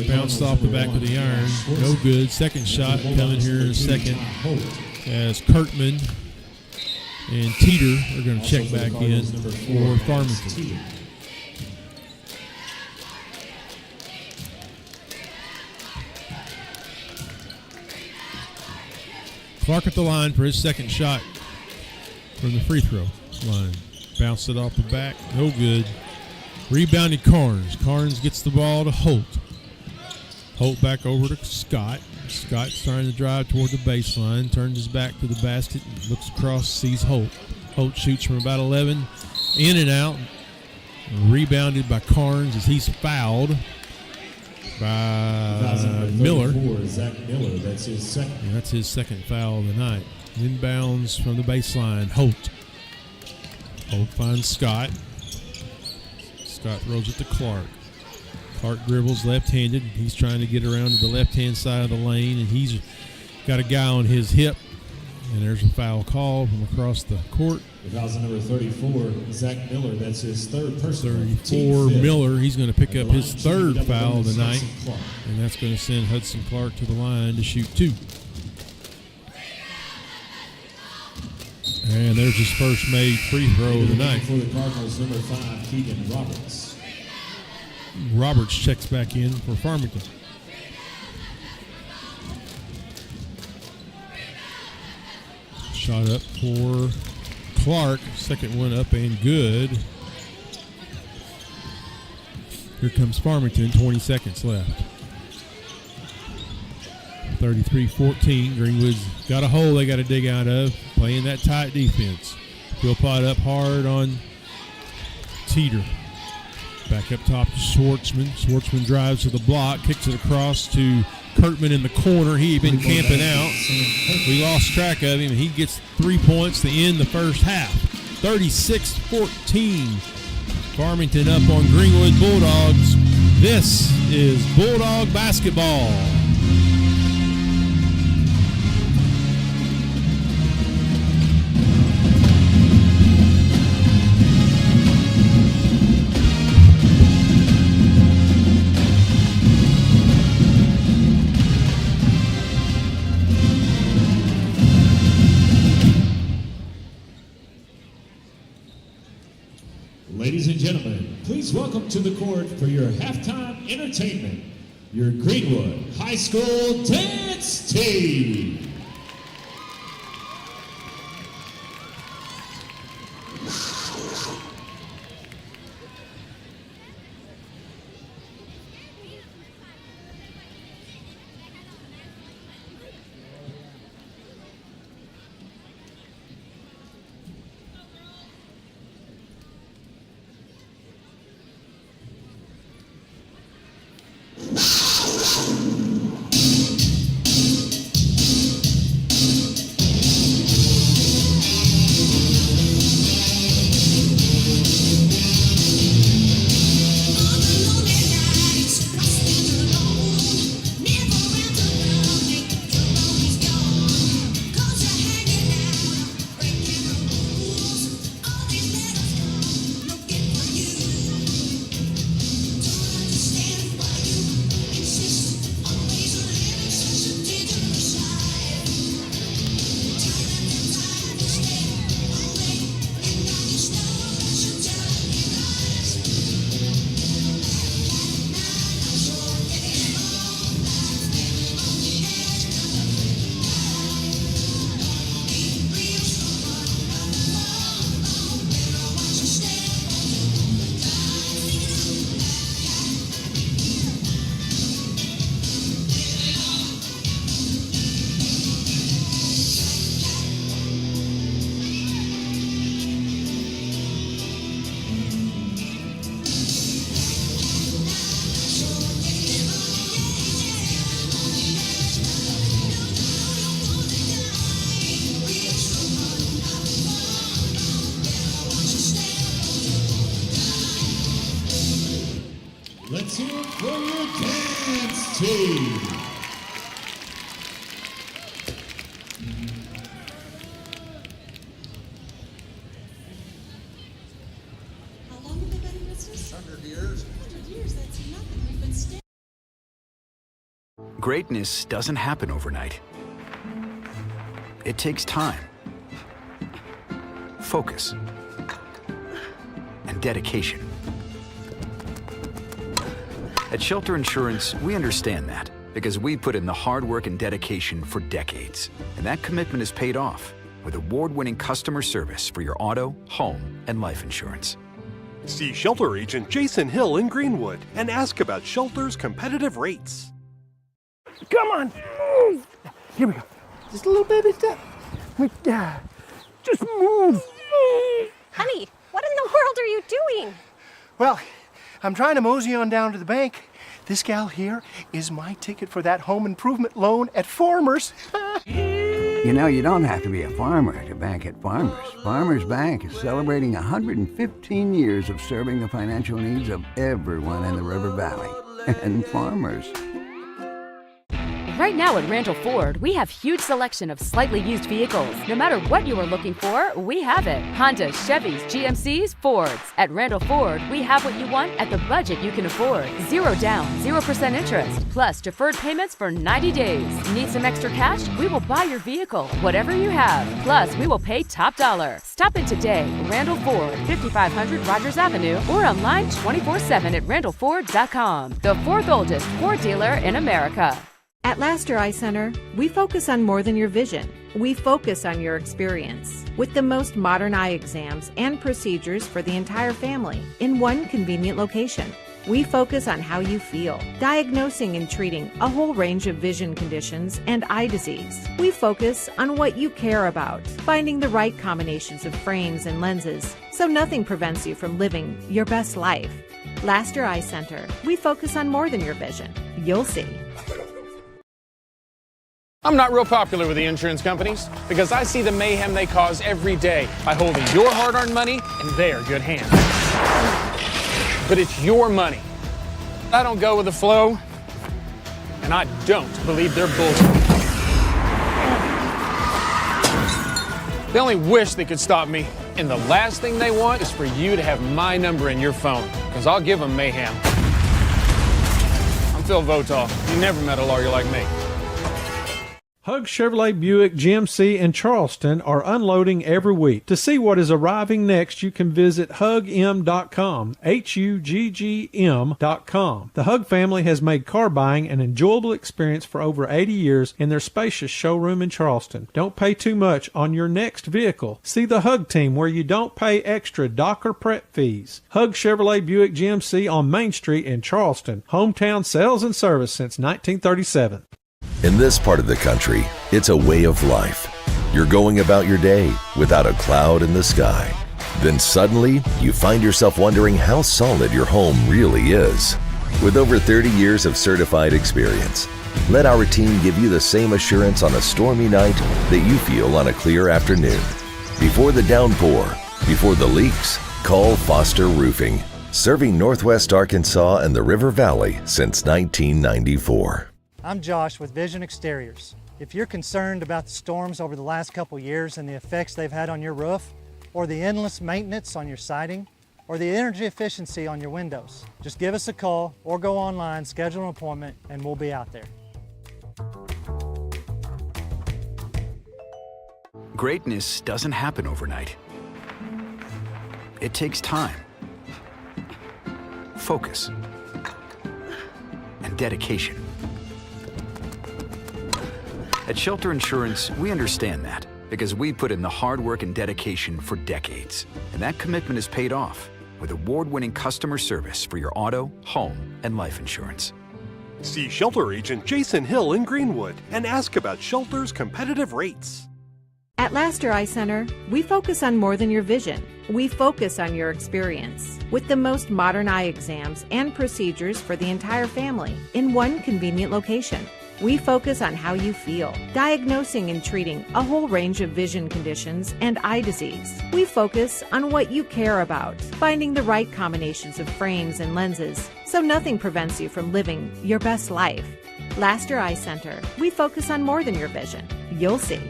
Bounced off the back of the iron. No good. Second shot coming here in a second as Kirkman and Teeter are going to check back in for Farmington. Clark at the line for his second shot from the free throw line. Bounced it off the back. No good. Rebounded Carnes. Carnes gets the ball to Holt. Holt back over to Scott. Scott's trying to drive toward the baseline. Turns his back to the basket. Looks across, sees Holt. Holt shoots from about 11. In and out. Rebounded by Carnes as he's fouled by Miller. Zach Miller. That's his second. And that's his second foul of the night. Inbounds from the baseline. Holt. Holt finds Scott. Scott throws it to Clark. Clark dribbles left-handed. He's trying to get around to the left-hand side of the lane, and he's got a guy on his hip. And there's a foul call from across the court. The foul's on number 34, Zach Miller. That's his third personal. 34, Miller. He's going to pick up his third foul tonight, and that's going to send Hudson Clark to the line to shoot 2. And there's his first made free throw of the night. For the Cardinals, number 5, Keegan Roberts. Roberts checks back in for Farmington. Shot up for Clark. Second one up and good. Here comes Farmington, 20 seconds left. 33-14. Greenwood's got a hole they got to dig out of. Playing that tight defense. Philpott up hard on Teeter. Back up top to Schwartzman. Schwartzman drives to the block, kicks it across to Kirkman in the corner. He'd been camping out. We lost track of him, and he gets 3 points to end the first half. 36-14. Farmington up on Greenwood Bulldogs. This is Bulldog basketball. Ladies and gentlemen, please welcome to the court for your halftime entertainment, your Greenwood High School dance team. Let's hear it for your dance team. How long have they been in business? 100 years. 100 years, that's nothing. We've been staying. Greatness doesn't happen overnight. It takes time, focus, and dedication. At Shelter Insurance, we understand that because we put in the hard work and dedication for decades. And that commitment is paid off with award-winning customer service for your auto, home, and life insurance. See Shelter Agent Jason Hill in Greenwood and ask about Shelter's competitive rates. Come on, move. Here we go. Just a little baby step. Just move. Honey, what in the world are you doing? Well, I'm trying to mosey on down to the bank. This gal here is my ticket for that home improvement loan at Farmers. You know, you don't have to be a farmer to bank at Farmers. Farmers Bank is celebrating 115 years of serving the financial needs of everyone in the River Valley. And Farmers. Right now at Randall Ford, we have huge selection of slightly used vehicles. No matter what you are looking for, we have it. Hondas, Chevys, GMCs, Fords. At Randall Ford, we have what you want at the budget you can afford. 0 down, 0% interest, plus deferred payments for 90 days. Need some extra cash? We will buy your vehicle, whatever you have. Plus, we will pay top dollar. Stop in today. Randall Ford, 5500 Rogers Avenue, or online 24/7 at randallford.com. The fourth oldest Ford dealer in America. At Laster Eye Center, we focus on more than your vision. We focus on your experience with the most modern eye exams and procedures for the entire family in one convenient location. We focus on how you feel, diagnosing and treating a whole range of vision conditions and eye disease. We focus on what you care about, finding the right combinations of frames and lenses so nothing prevents you from living your best life. Laster Eye Center, we focus on more than your vision. You'll see. I'm not real popular with the insurance companies because I see the mayhem they cause every day by holding your hard-earned money in their good hands. But it's your money. I don't go with the flow, and I don't believe their bullshit. They only wish they could stop me, and the last thing they want is for you to have my number in your phone, because I'll give them mayhem. I'm Phil Votaw. You never met a lawyer like me. Hug Chevrolet Buick GMC in Charleston are unloading every week. To see what is arriving next, you can visit hugm.com, HUGGM.com. The Hug family has made car buying an enjoyable experience for over 80 years in their spacious showroom in Charleston. Don't pay too much on your next vehicle. See the Hug team where you don't pay extra dock or prep fees. Hug Chevrolet Buick GMC on Main Street in Charleston. Hometown sales and service since 1937. In this part of the country, it's a way of life. You're going about your day without a cloud in the sky. Then suddenly, you find yourself wondering how solid your home really is. With over 30 years of certified experience, let our team give you the same assurance on a stormy night that you feel on a clear afternoon. Before the downpour, before the leaks, call Foster Roofing, serving Northwest Arkansas and the River Valley since 1994. I'm Josh with Vision Exteriors. If you're concerned about the storms over the last couple years and the effects they've had on your roof, or the endless maintenance on your siding, or the energy efficiency on your windows, just give us a call or go online, schedule an appointment, and we'll be out there. Greatness doesn't happen overnight. It takes time, focus, and dedication. At Shelter Insurance, we understand that because we put in the hard work and dedication for decades. And that commitment is paid off with award-winning customer service for your auto, home, and life insurance. See Shelter Agent Jason Hill in Greenwood and ask about Shelter's competitive rates. At Laster Eye Center, we focus on more than your vision. We focus on your experience with the most modern eye exams and procedures for the entire family in one convenient location. we focus on how you feel, diagnosing and treating a whole range of vision conditions and eye disease. We focus on what you care about, finding the right combinations of frames and lenses so nothing prevents you from living your best life. Laster Eye Center, we focus on more than your vision. You'll see.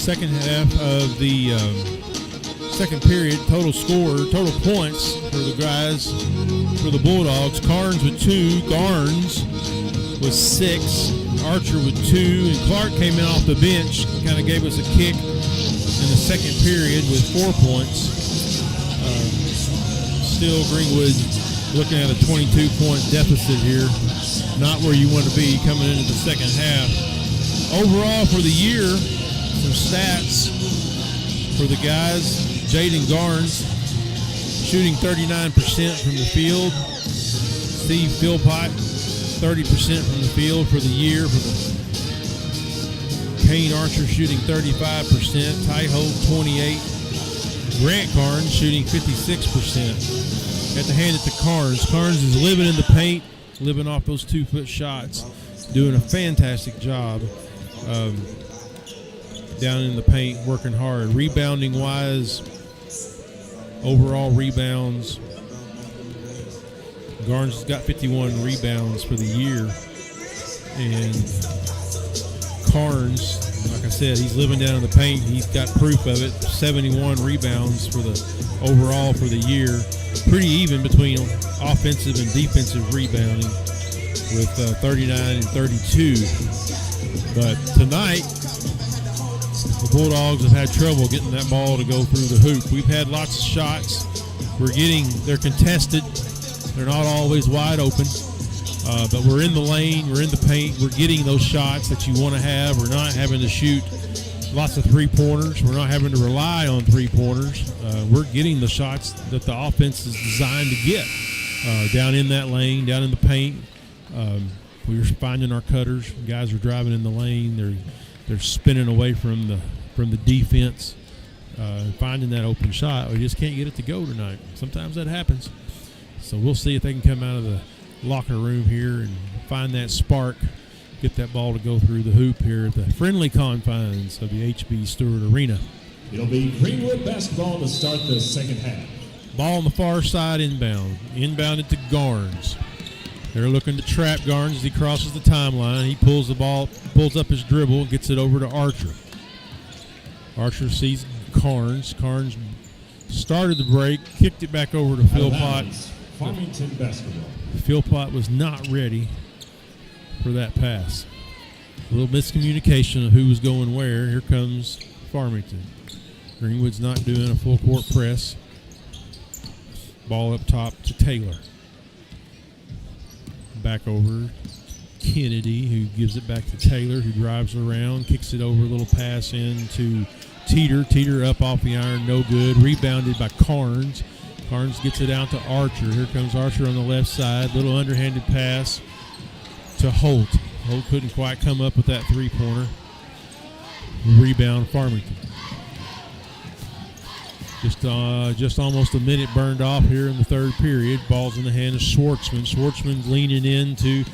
Second half of the second period, total points for the guys, for the Bulldogs. Carnes with 2, Garnes with 6, Archer with 2, and Clark came in off the bench, kind of gave us a kick in the second period with 4 points. Still Greenwood looking at a 22-point deficit here. Not where you want to be coming into the second half. Overall for the year, some stats for the guys. Jaden Garnes shooting 39% from the field. Steve Philpott 30% from the field for the year. For the Kane Archer shooting 35%. Ty Holt 28%. Grant Carnes shooting 56%. Have to hand it to Carnes. Carnes is living in the paint, living off those 2-foot shots, doing a fantastic job. Down in the paint, working hard. Rebounding wise, overall rebounds, Garnes has got 51 rebounds for the year. And Carnes, like I said, he's living down in the paint. He's got proof of it. 71 rebounds for the overall for the year. Pretty even between offensive and defensive rebounding with 39 and 32. But tonight, the Bulldogs have had trouble getting that ball to go through the hoop. We've had lots of shots. They're contested. They're not always wide open. But we're in the lane, we're in the paint, we're getting those shots that you want to have. We're not having to shoot lots of three-pointers. We're not having to rely on three-pointers. We're getting the shots that the offense is designed to get down in that lane, down in the paint. We're finding our cutters. Guys are driving in the lane. They're spinning away from the defense, finding that open shot. We just can't get it to go tonight. Sometimes that happens. So we'll see if they can come out of the locker room here and find that spark, get that ball to go through the hoop here at the friendly confines of the HB Stewart Arena. It'll be Greenwood basketball to start the second half. Ball on the far side inbound. Inbounded to Garnes. They're looking to trap Garnes as he crosses the timeline. He pulls the ball, pulls up his dribble, gets it over to Archer. Archer sees Carnes. Carnes started the break, kicked it back over to Philpott. Farmington basketball. Philpott was not ready for that pass. A little miscommunication of who was going where. Here comes Farmington. Greenwood's not doing a full court press. Ball up top to Taylor. Back over Kennedy, who gives it back to Taylor, who drives around, kicks it over, a little pass in to Teeter. Teeter up off the iron, no good. Rebounded by Carnes. Carnes gets it out to Archer. Here comes Archer on the left side. Little underhanded pass to Holt. Holt couldn't quite come up with that three-pointer. Rebound Farmington. Just almost a minute burned off here in the third period. Ball's in the hand of Schwartzman. Schwartzman's leaning into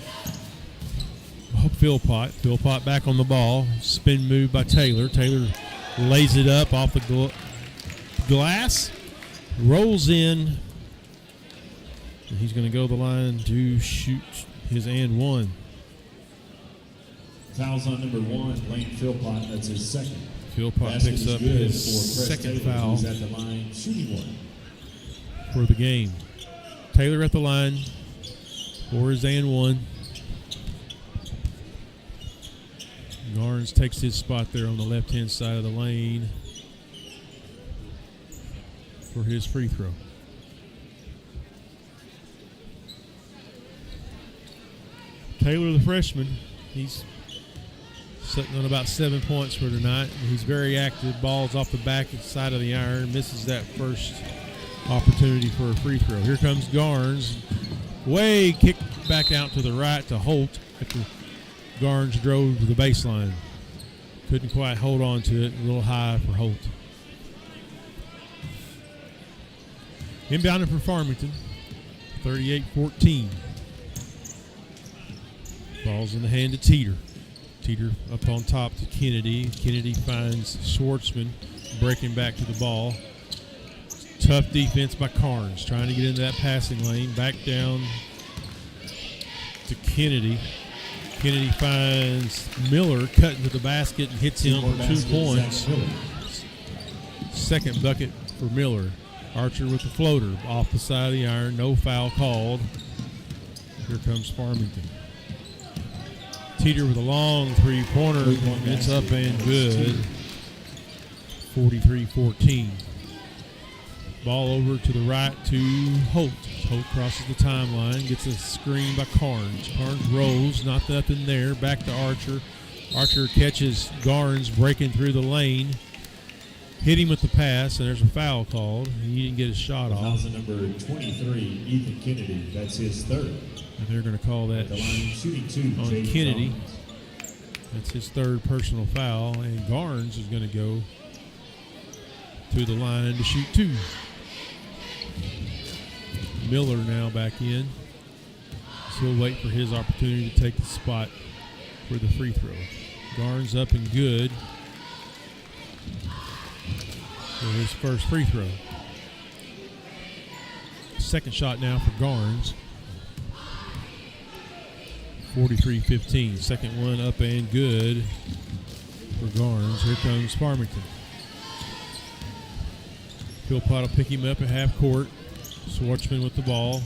Philpott. Philpott back on the ball. Spin move by Taylor. Taylor lays it up off the glass. Rolls in. And he's going to go the line to shoot his and one. Fouls on number 1, Lane Philpott. That's his second. Philpott picks up his second foul at the line, shooting one for the game. Taylor at the line for his and one. Garnes takes his spot there on the left-hand side of the lane. for his free throw. Taylor, the freshman, he's sitting on about 7 points for tonight. He's very active. Ball's off the back side of the iron. Misses that first opportunity for a free throw. Here comes Garnes. Way kicked back out to the right to Holt after Garnes drove to the baseline. Couldn't quite hold on to it. A little high for Holt. Inbounding for Farmington. 38-14. Ball's in the hand of Teeter. Teeter up on top to Kennedy. Kennedy finds Schwartzman breaking back to the ball. Tough defense by Carnes, trying to get into that passing lane. Back down to Kennedy. Kennedy finds Miller cutting to the basket and hits him for 2 points. Second bucket for Miller. Archer with the floater off the side of the iron. No foul called. Here comes Farmington. Teeter with a long three-pointer. It's up and good. 43-14. Ball over to the right to Holt. Holt crosses the timeline, gets a screen by Carnes. Carnes rolls, not nothing there. Back to Archer. Archer catches Garnes breaking through the lane. Hit him with the pass, and there's a foul called. He didn't get his shot off. Fouls number 23, Ethan Kennedy. That's his third. And they're going to call that on Kennedy. That's his third personal foul, and Garnes is going to go to the line to shoot 2. Miller now back in. So he'll wait for his opportunity to take the spot for the free throw. Garnes up and good for his first free throw. Second shot now for Garnes. 43-15. Second one up and good for Garnes. Here comes Farmington. Philpott will pick him up at half court. Schwartzman with the ball.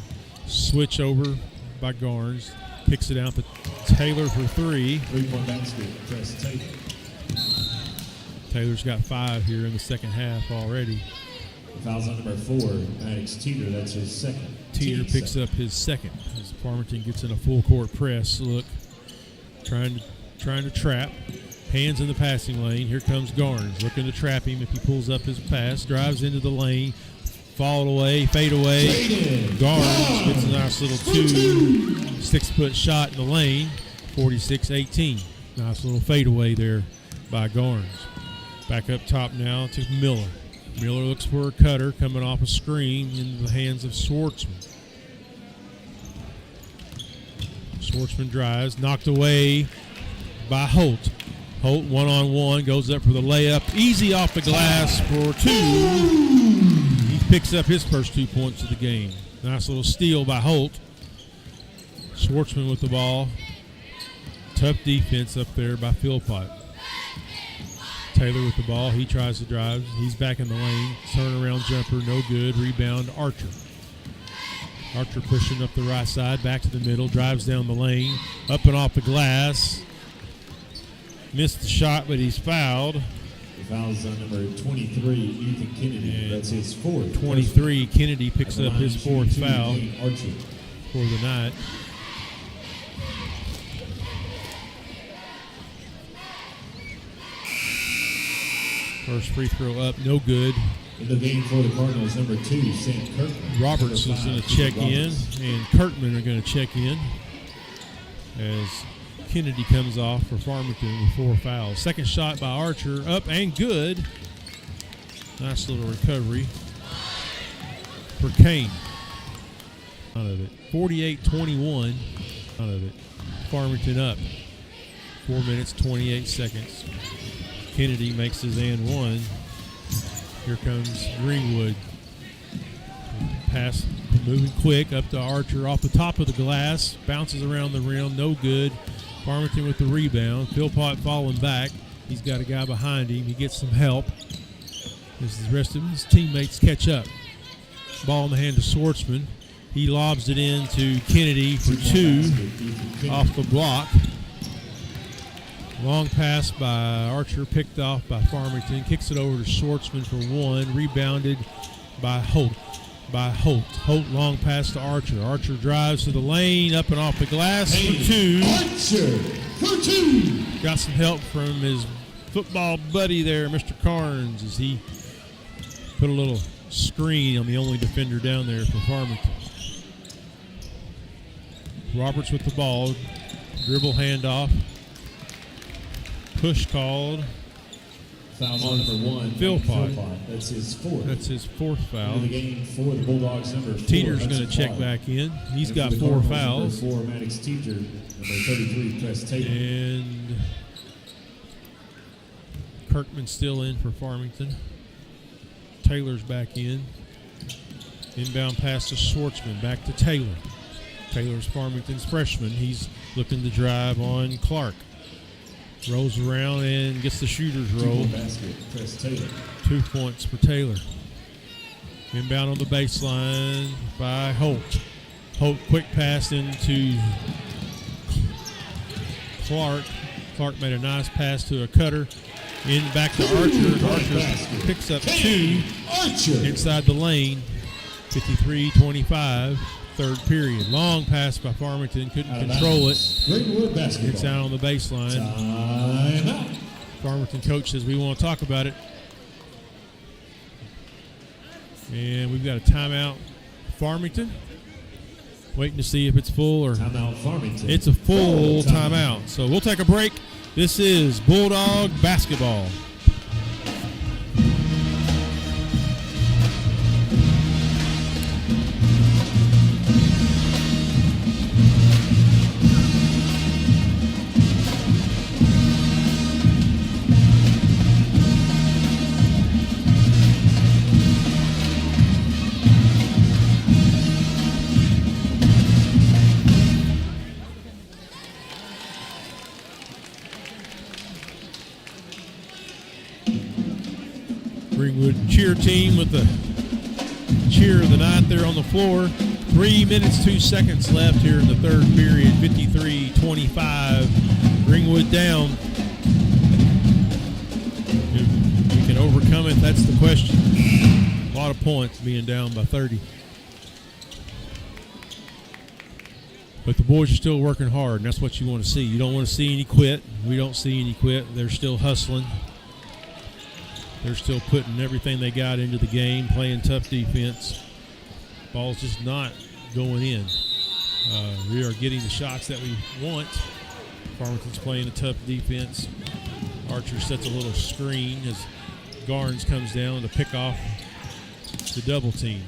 Switch over by Garnes. Kicks it out to Taylor for 3. 3-point basket, press Taylor. Taylor's got 5 here in the second half already. Fouls on number 4, Maddox Teeter. That's his second. Teeter picks up his second as Farmington gets in a full court press. Look, trying to trap. Hands in the passing lane. Here comes Garnes looking to trap him if he pulls up his pass. Drives into the lane. Fall away, fade away. Garnes gets a nice little 6-foot shot in the lane. 46-18. Nice little fade away there by Garnes. Back up top now to Miller. Miller looks for a cutter coming off a screen into the hands of Schwartzman. Schwartzman drives, knocked away by Holt. Holt one-on-one, goes up for the layup. Easy off the glass for 2. He picks up his first 2 points of the game. Nice little steal by Holt. Schwartzman with the ball. Tough defense up there by Philpott. Taylor with the ball. He tries to drive. He's back in the lane. Turnaround jumper, no good. Rebound, Archer. Archer pushing up the right side, back to the middle, drives down the lane, up and off the glass. Missed the shot, but he's fouled. The foul's on number 23, Ethan Kennedy. And that's his 4th. 23, Kennedy picks up his 4th foul for the night. First free throw up, no good. In the game for the Cardinals, number 2, Sam Kirkman. Roberts is going to check in, and Kirkman are going to check in as Kennedy comes off for Farmington with 4 fouls. Second shot by Archer, up and good. Nice little recovery for Kane. Out of it. 48-21. Out of it. Farmington up. 4 minutes, 28 seconds. Kennedy makes his and 1. Here comes Greenwood. Pass moving quick up to Archer off the top of the glass. Bounces around the rim, no good. Farmington with the rebound. Philpott falling back. He's got a guy behind him. He gets some help as the rest of his teammates catch up. Ball in the hand of Schwartzman. He lobs it in to Kennedy for 2 off the block. Long pass by Archer, picked off by Farmington. Kicks it over to Schwartzman for 1. Rebounded by Holt. Holt long pass to Archer. Archer drives to the lane, up and off the glass for two. Archer for two. Got some help from his football buddy there, Mr. Carnes, as he put a little screen on the only defender down there for Farmington. Roberts with the ball. Dribble handoff. Push called. Foul on number 1. Philpott. That's his fourth. That's his fourth foul. In the game for the Bulldogs, number 4. Teeter's going to check back in. He's got 4 fouls. Number 4, Maddox Teeter. Number 33, Press Taylor. And Kirkman's still in for Farmington. Taylor's back in. Inbound pass to Schwartzman. Back to Taylor. Taylor's Farmington's freshman. He's looking to drive on Clark. Rolls around and gets the shooter's roll. Basket, Press Taylor. 2 points for Taylor. Inbound on the baseline by Holt. Holt quick pass into Clark. Clark made a nice pass to a cutter. In back to Archer. Archer picks up 2 inside the lane. 53-25. Third period. Long pass by Farmington. Couldn't control it. Greenwood basketball. It's out on the baseline. Timeout. Farmington coach says we want to talk about it. And we've got a timeout. Farmington. Waiting to see if it's full or timeout Farmington. It's a full timeout. So we'll take a break. This is Bulldog basketball. Greenwood cheer team with the cheer of the night there on the floor. 3 minutes, 2 seconds left here in the third period. 53-25. Greenwood down. If we can overcome it, that's the question. A lot of points being down by 30. But the boys are still working hard, and that's what you want to see. You don't want to see any quit. We don't see any quit. They're still hustling. They're still putting everything they got into the game, playing tough defense. Ball's just not going in. We are getting the shots that we want. Farmington's playing a tough defense. Archer sets a little screen as Garnes comes down to pick off the double team.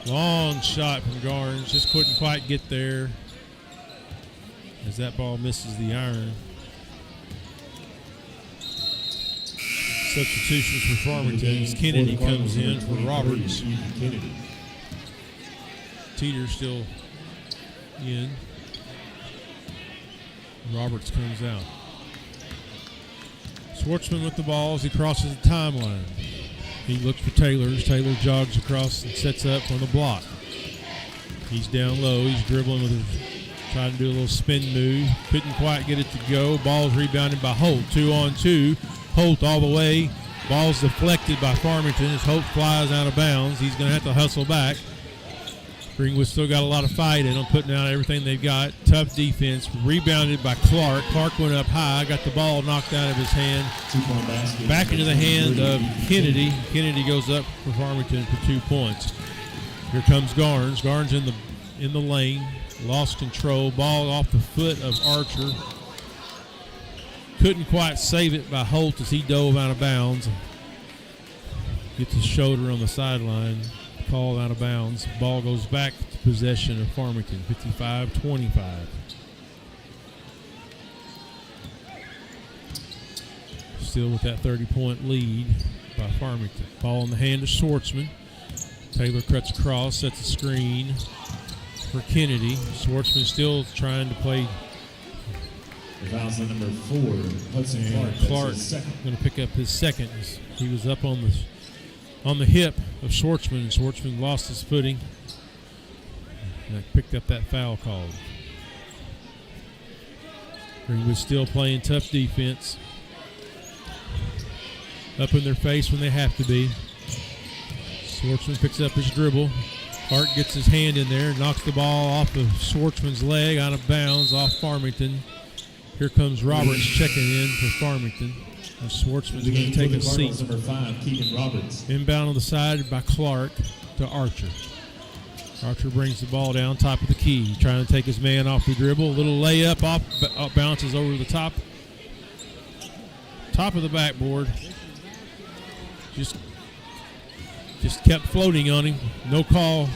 Long shot from Garnes, just couldn't quite get there as that ball misses the iron. Substitutions for Farmington as Kennedy comes in for Roberts. Teeter still in. Roberts comes out. Schwartzman with the ball as he crosses the timeline. He looks for Taylor. Taylor jogs across and sets up on the block. He's down low. He's dribbling with his, trying to do a little spin move. Couldn't quite get it to go. Ball's rebounded by Holt. 2-on-2. Holt all the way. Ball's deflected by Farmington as Holt flies out of bounds. He's going to have to hustle back. Greenwood still got a lot of fight in them, putting out everything they've got. Tough defense. Rebounded by Clark. Clark went up high, got the ball knocked out of his hand. Back into the hand of Kennedy. Kennedy goes up for Farmington for 2 points. Here comes Garnes. Garnes in the lane. Lost control. Ball off the foot of Archer. Couldn't quite save it by Holt as he dove out of bounds. Gets his shoulder on the sideline. Called out of bounds. Ball goes back to possession of Farmington. 55-25. Still with that 30-point lead by Farmington. Ball in the hand of Schwartzman. Taylor cuts across, sets a screen for Kennedy. Schwartzman still trying to play. The foul's on number 4, Hudson Clark. Clark going to pick up his second. He was up on the hip of Schwartzman, and Schwartzman lost his footing and picked up that foul called. Greenwood still playing tough defense. Up in their face when they have to be. Schwartzman picks up his dribble. Clark gets his hand in there, knocks the ball off of Schwartzman's leg, out of bounds, off Farmington. Here comes Roberts checking in for Farmington. And Schwartzman's going to take a seat. Number 5, Keegan Roberts. Inbound on the side by Clark to Archer. Archer brings the ball down top of the key, trying to take his man off the dribble. A little layup off, bounces over the top of the backboard. Just kept floating on him. No call.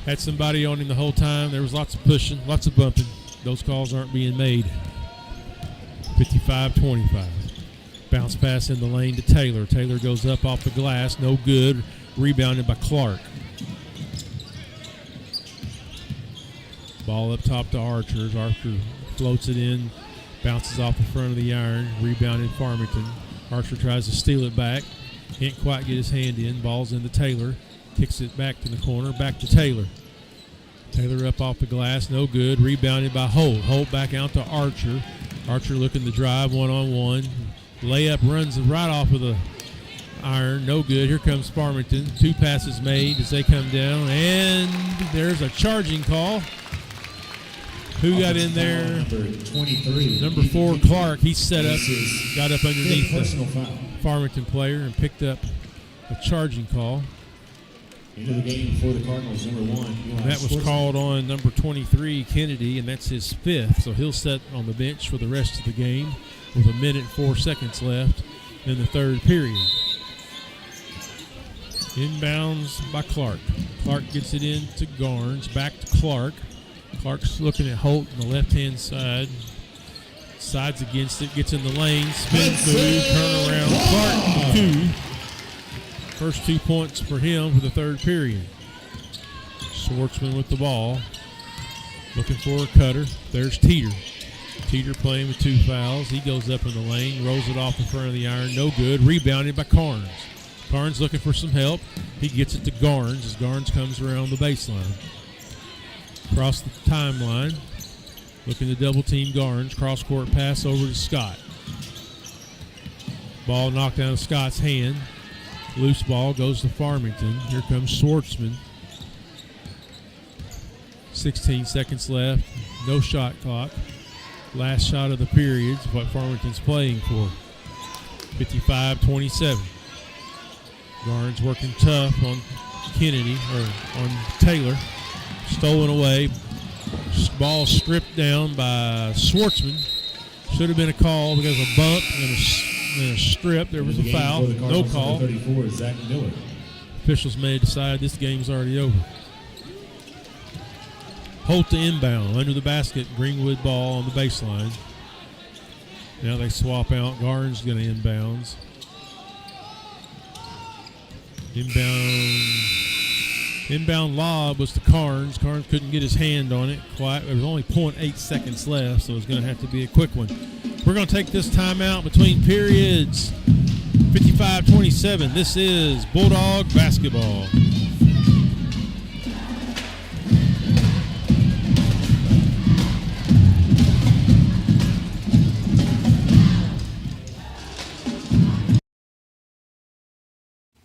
Had somebody on him the whole time. There was lots of pushing, lots of bumping. Those calls aren't being made. 55-25. Bounce pass in the lane to Taylor. Taylor goes up off the glass. No good. Rebounded by Clark. Ball up top to Archer. Archer floats it in. Bounces off the front of the iron. Rebounded Farmington. Archer tries to steal it back. Can't quite get his hand in. Ball's into Taylor. Kicks it back to the corner. Back to Taylor. Taylor up off the glass. No good. Rebounded by Holt. Holt back out to Archer. Archer looking to drive one-on-one. Layup runs right off of the iron. No good. Here comes Farmington. 2 passes made as they come down. And there's a charging call. Who got in there? Number 23. Number 4, Clark. He set up, got up underneath personal the foul. Farmington player and picked up a charging call. Into the game for the Cardinals, number 1. That was called on number 23, Kennedy, and that's his 5th. So he'll sit on the bench for the rest of the game with 1 minute and 4 seconds left in the 3rd period. Inbounds by Clark. Clark gets it in to Garnes. Back to Clark. Clark's looking at Holt on the left-hand side. Sides against it, gets in the lane, spins move, turn around. Clark, 2. First 2 points for him for the 3rd period. Schwartzman with the ball. Looking for a cutter. There's Teeter. Teeter playing with 2 fouls. He goes up in the lane, rolls it off in front of the iron. No good. Rebounded by Carnes. Carnes looking for some help. He gets it to Garnes as Garnes comes around the baseline. Across the timeline. Looking to double team Garnes. Cross court pass over to Scott. Ball knocked out of Scott's hand. Loose ball goes to Farmington. Here comes Schwartzman. 16 seconds left. No shot clock. Last shot of the period is what Farmington's playing for. 55-27. Garnes working tough on Kennedy, or on Taylor. Stolen away. Ball stripped down by Schwartzman. Should have been a call because of a bump and a strip. There was a foul. No call. 34, Zach Miller. Officials may decide this game's already over. Holt to inbound. Under the basket, Greenwood ball on the baseline. Now they swap out. Garnes going to inbounds. Inbound lob was to Carnes. Carnes couldn't get his hand on it quite. There was only 0.8 seconds left, so it's going to have to be a quick one. We're going to take this timeout between periods. 55-27. This is Bulldog basketball.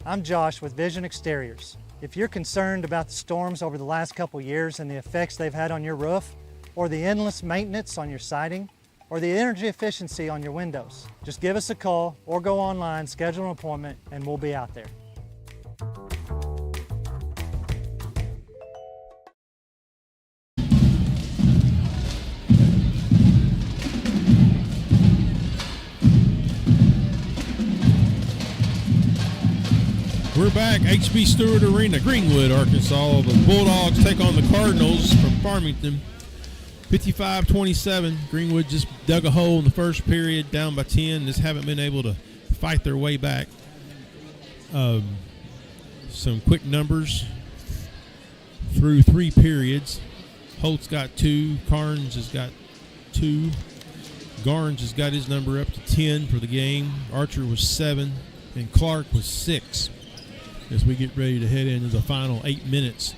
I'm Josh with Vision Exteriors. If you're concerned about the storms over the last couple years and the effects they've had on your roof, or the endless maintenance on your siding, or the energy efficiency on your windows, just give us a call or go online, schedule an appointment, and we'll be out there. We're back, HB Stewart Arena, Greenwood, Arkansas. The Bulldogs take on the Cardinals from Farmington. 55-27. Greenwood just dug a hole in the first period, down by 10. Just haven't been able to fight their way back. Some quick numbers through 3 periods. Holt's got 2. Carnes has got 2. Garnes has got his number up to 10 for the game. Archer was 7. And Clark was 6. As we get ready to head into the final 8 minutes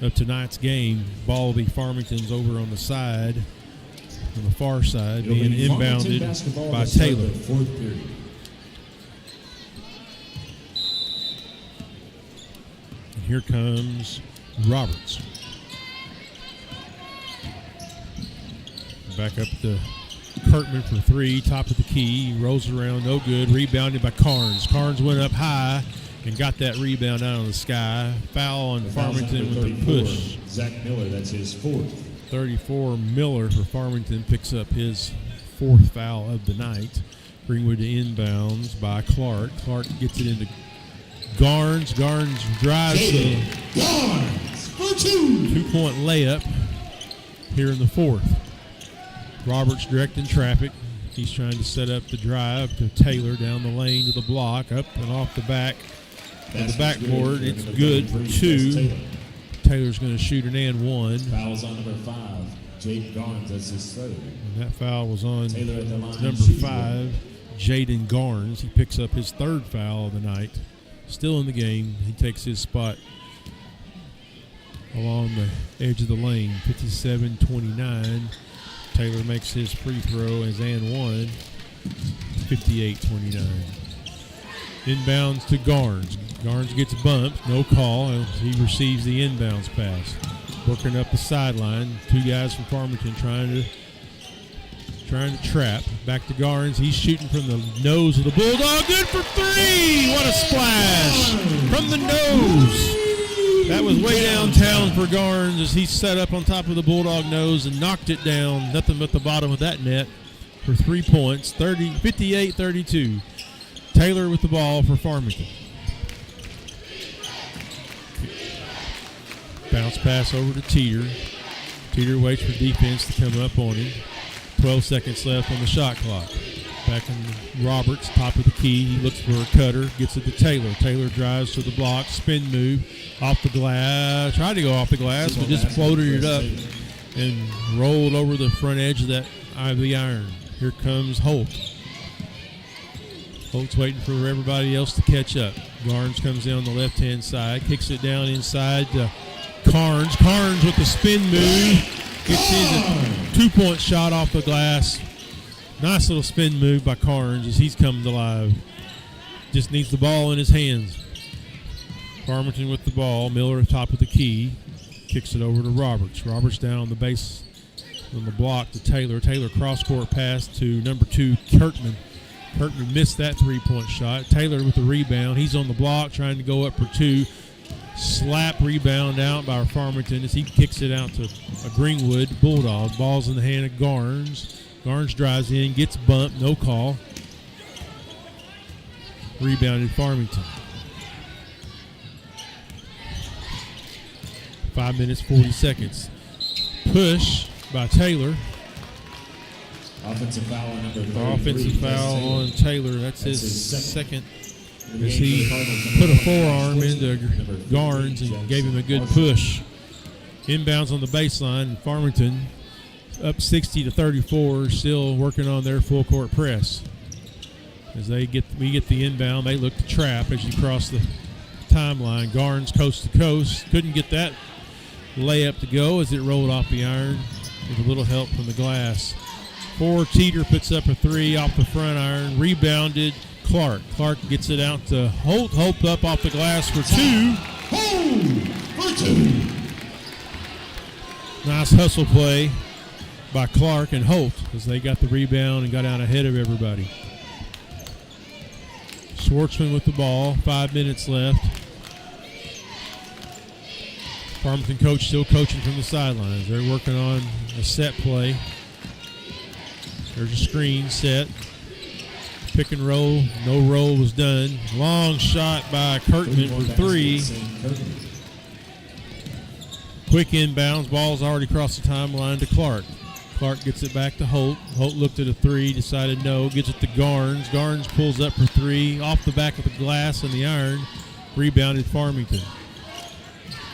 of tonight's game, ball will be Farmington's over on the side, on the far side, being inbounded by Taylor. 4th period. here comes Roberts. Back up to Kirkman for three, top of the key. He rolls around, no good. Rebounded by Carnes. Carnes went up high and got that rebound out of the sky. Foul on Farmington with a push. Zach Miller, that's his fourth. 34, Miller for Farmington picks up his fourth foul of the night. Greenwood to inbounds by Clark. Clark gets it into Garnes. Garnes drives the Garnes for two. 2-point layup here in the fourth. Roberts directing traffic. He's trying to set up the drive to Taylor down the lane to the block, up and off the back of the backboard. It's good for two. Taylor's going to shoot an and one. Foul's on number 5, Jake Garnes. That's his third. And that foul was on Taylor at the line, number 5, Jaden Garnes. He picks up his third foul of the night. Still in the game. He takes his spot along the edge of the lane. 57-29. Taylor makes his free throw as and one. 58-29. Inbounds to Garnes. Garnes gets bumped, no call, as he receives the inbounds pass. Working up the sideline, two guys from Farmington trying to trap. Back to Garnes. He's shooting from the nose of the Bulldog. Good for three! What a splash from the nose. That was way downtown for Garnes as he set up on top of the Bulldog nose and knocked it down. Nothing but the bottom of that net for 3 points. 58-32. Taylor with the ball for Farmington. Bounce pass over to Teeter. Teeter waits for defense to come up on him. 12 seconds left on the shot clock. Back in Roberts, top of the key. He looks for a cutter, gets it to Taylor. Taylor drives to the block, spin move, off the glass. Tried to go off the glass, but just floated it up and rolled over the front edge of the iron. Here comes Holt. Holt's waiting for everybody else to catch up. Garnes comes down the left-hand side, kicks it down inside to Carnes. Carnes with the spin move. Gets his 2-point shot off the glass. Nice little spin move by Carnes as he's coming to life. Just needs the ball in his hands. Farmington with the ball. Miller top of the key. Kicks it over to Roberts. Roberts down on the base on the block to Taylor. Taylor cross-court pass to number 2, Kirkman. Kirkman missed that 3-point shot. Taylor with the rebound. He's on the block trying to go up for 2. Slap rebound out by Farmington as he kicks it out to a Greenwood Bulldog. Ball's in the hand of Garnes. Garnes drives in, gets bumped, no call. Rebounded Farmington. 5 minutes, 40 seconds. Push by Taylor. Offensive foul on number 33. Offensive foul on Taylor. That's his second. As he put a forearm into Garnes and gave him a good push. Inbounds on the baseline. Farmington up 60-34, still working on their full court press. As we get the inbound, they look to trap as you cross the timeline. Garnes coast to coast. Couldn't get that layup to go as it rolled off the iron with a little help from the glass. Teeter puts up a 3 off the front iron. Rebounded Clark. Clark gets it out to Holt. Holt up off the glass for 2. For 2. Nice hustle play by Clark and Holt as they got the rebound and got out ahead of everybody. Schwartzman with the ball. 5 minutes left. Farmington coach still coaching from the sidelines. They're working on a set play. There's a screen set. Pick and roll. No roll was done. Long shot by Kirkman for 3. Quick inbounds. Ball's already crossed the timeline to Clark. Clark gets it back to Holt. Holt looked at a 3, decided no. Gets it to Garnes. Garnes pulls up for 3. Off the back of the glass and the iron. Rebounded Farmington.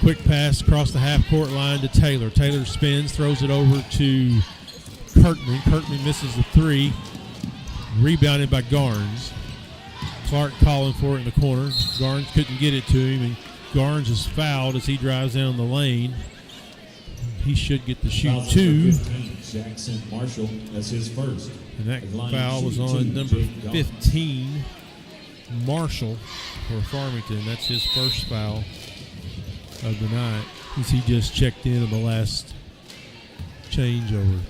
Quick pass across the half-court line to Taylor. Taylor spins, throws it over to Kirkman. Kirkman misses the 3. Rebounded by Garnes. Clark calling for it in the corner. Garnes couldn't get it to him, and Garnes is fouled as he drives down the lane. He should get to shoot 2. Jackson Marshall, that's his first. And that foul was on number 15, Marshall for Farmington. That's his first foul. of the night, as he just checked in on the last changeover.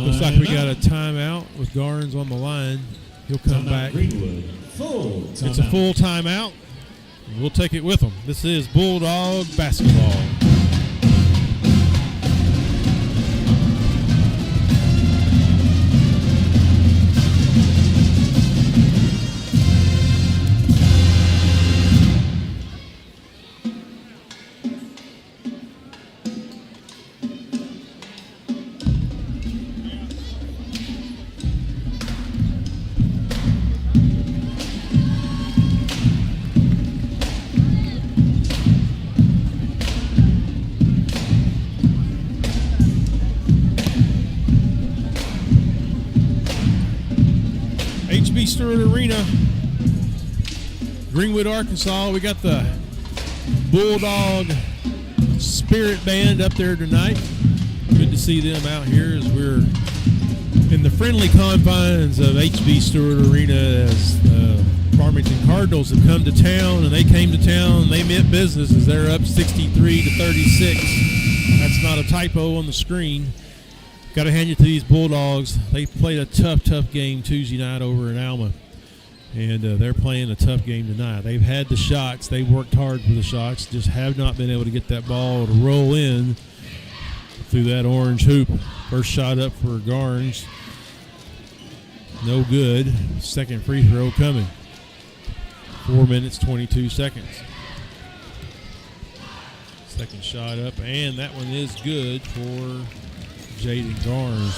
Looks like we got a timeout with Garnes on the line. He'll come back. Greenwood. Full It's a timeout. full timeout. We'll take it with them. This is Bulldog basketball. Stewart Arena, Greenwood, Arkansas. We got the Bulldog Spirit Band up there tonight. Good to see them out here as we're in the friendly confines of HB Stewart Arena as the Farmington Cardinals have come to town, and they came to town and they meant business as they're up 63-36. That's not a typo on the screen. Got to hand it to these Bulldogs. They played a tough game Tuesday night over in Alma, and they're playing a tough game tonight. They've had the shots. They've worked hard for the shots, just have not been able to get that ball to roll in through that orange hoop. First shot up for Garnes. No good. Second free throw coming. 4 minutes, 22 seconds. Second shot up, and that one is good for Jaden Garnes.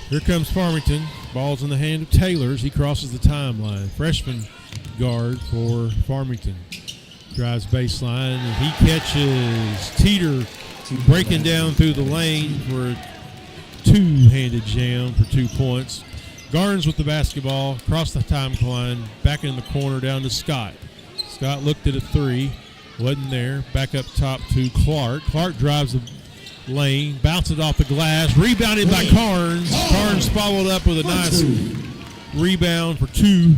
Here comes Farmington. Ball's in the hand of Taylors. He crosses the timeline. Freshman guard for Farmington. Drives baseline, and he catches Teeter breaking down through the lane for a two-handed jam for 2 points. Garnes with the basketball, across the timeline, back in the corner down to Scott. Scott looked at a three, wasn't there. Back up top to Clark. Clark drives the lane, bounces off the glass, rebounded by Carnes. Carnes followed up with a nice rebound for two,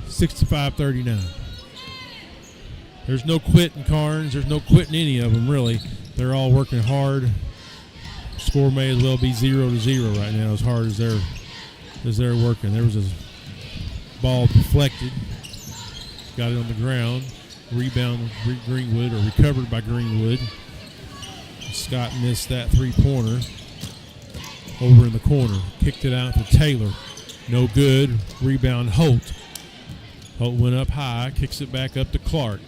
65-39. There's no quitting Carnes. There's no quitting any of them, really. They're all working hard. Score may as well be 0-0 right now, as hard as they're working. There was a ball deflected, got it on the ground, rebound Greenwood, or recovered by Greenwood. Scott missed that three-pointer over in the corner. Kicked it out to Taylor. No good. Rebound Holt. Holt went up high, kicks it back up to Clark.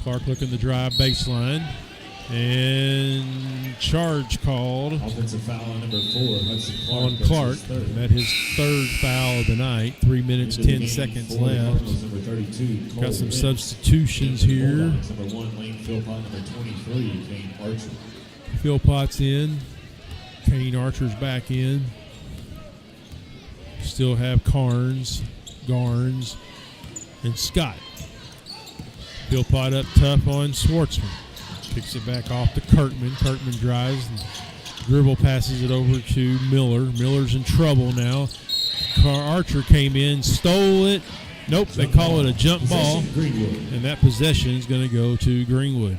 Clark looking to drive baseline. And charge called. Offensive foul on number 4, Hudson Clark. On Clark. That his third foul of the night. 3 minutes, 10 seconds left. Got some substitutions here. Number 1, Lane Philpott. Number 23, Kane Archer. Philpott's in. Kane Archer's back in. Still have Carnes, Garnes, and Scott. Philpott up tough on Schwartzman. Kicks it back off to Kirkman. Kirkman drives and dribble passes it over to Miller. Miller's in trouble now. Archer came in, stole it. Nope, they call it a jump ball. And that possession is going to go to Greenwood.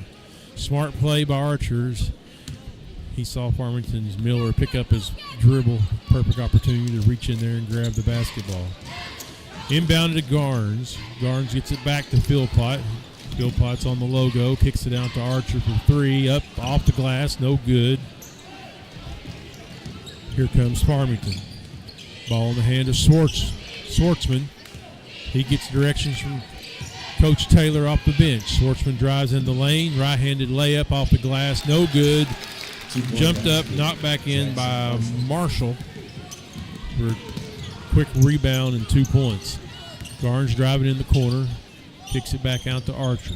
Smart play by Archers. He saw Farmington's Miller pick up his dribble. Perfect opportunity to reach in there and grab the basketball. Inbounded to Garnes. Garnes gets it back to Philpott. Philpott's on the logo, kicks it out to Archer for three, up off the glass, no good. Here comes Farmington. Ball in the hand of Schwartzman. He gets directions from Coach Taylor off the bench. Schwartzman drives in the lane, right-handed layup off the glass, no good. Jumped up, knocked back in by Marshall for a quick rebound and 2 points. Garnes driving in the corner. Kicks it back out to Archer.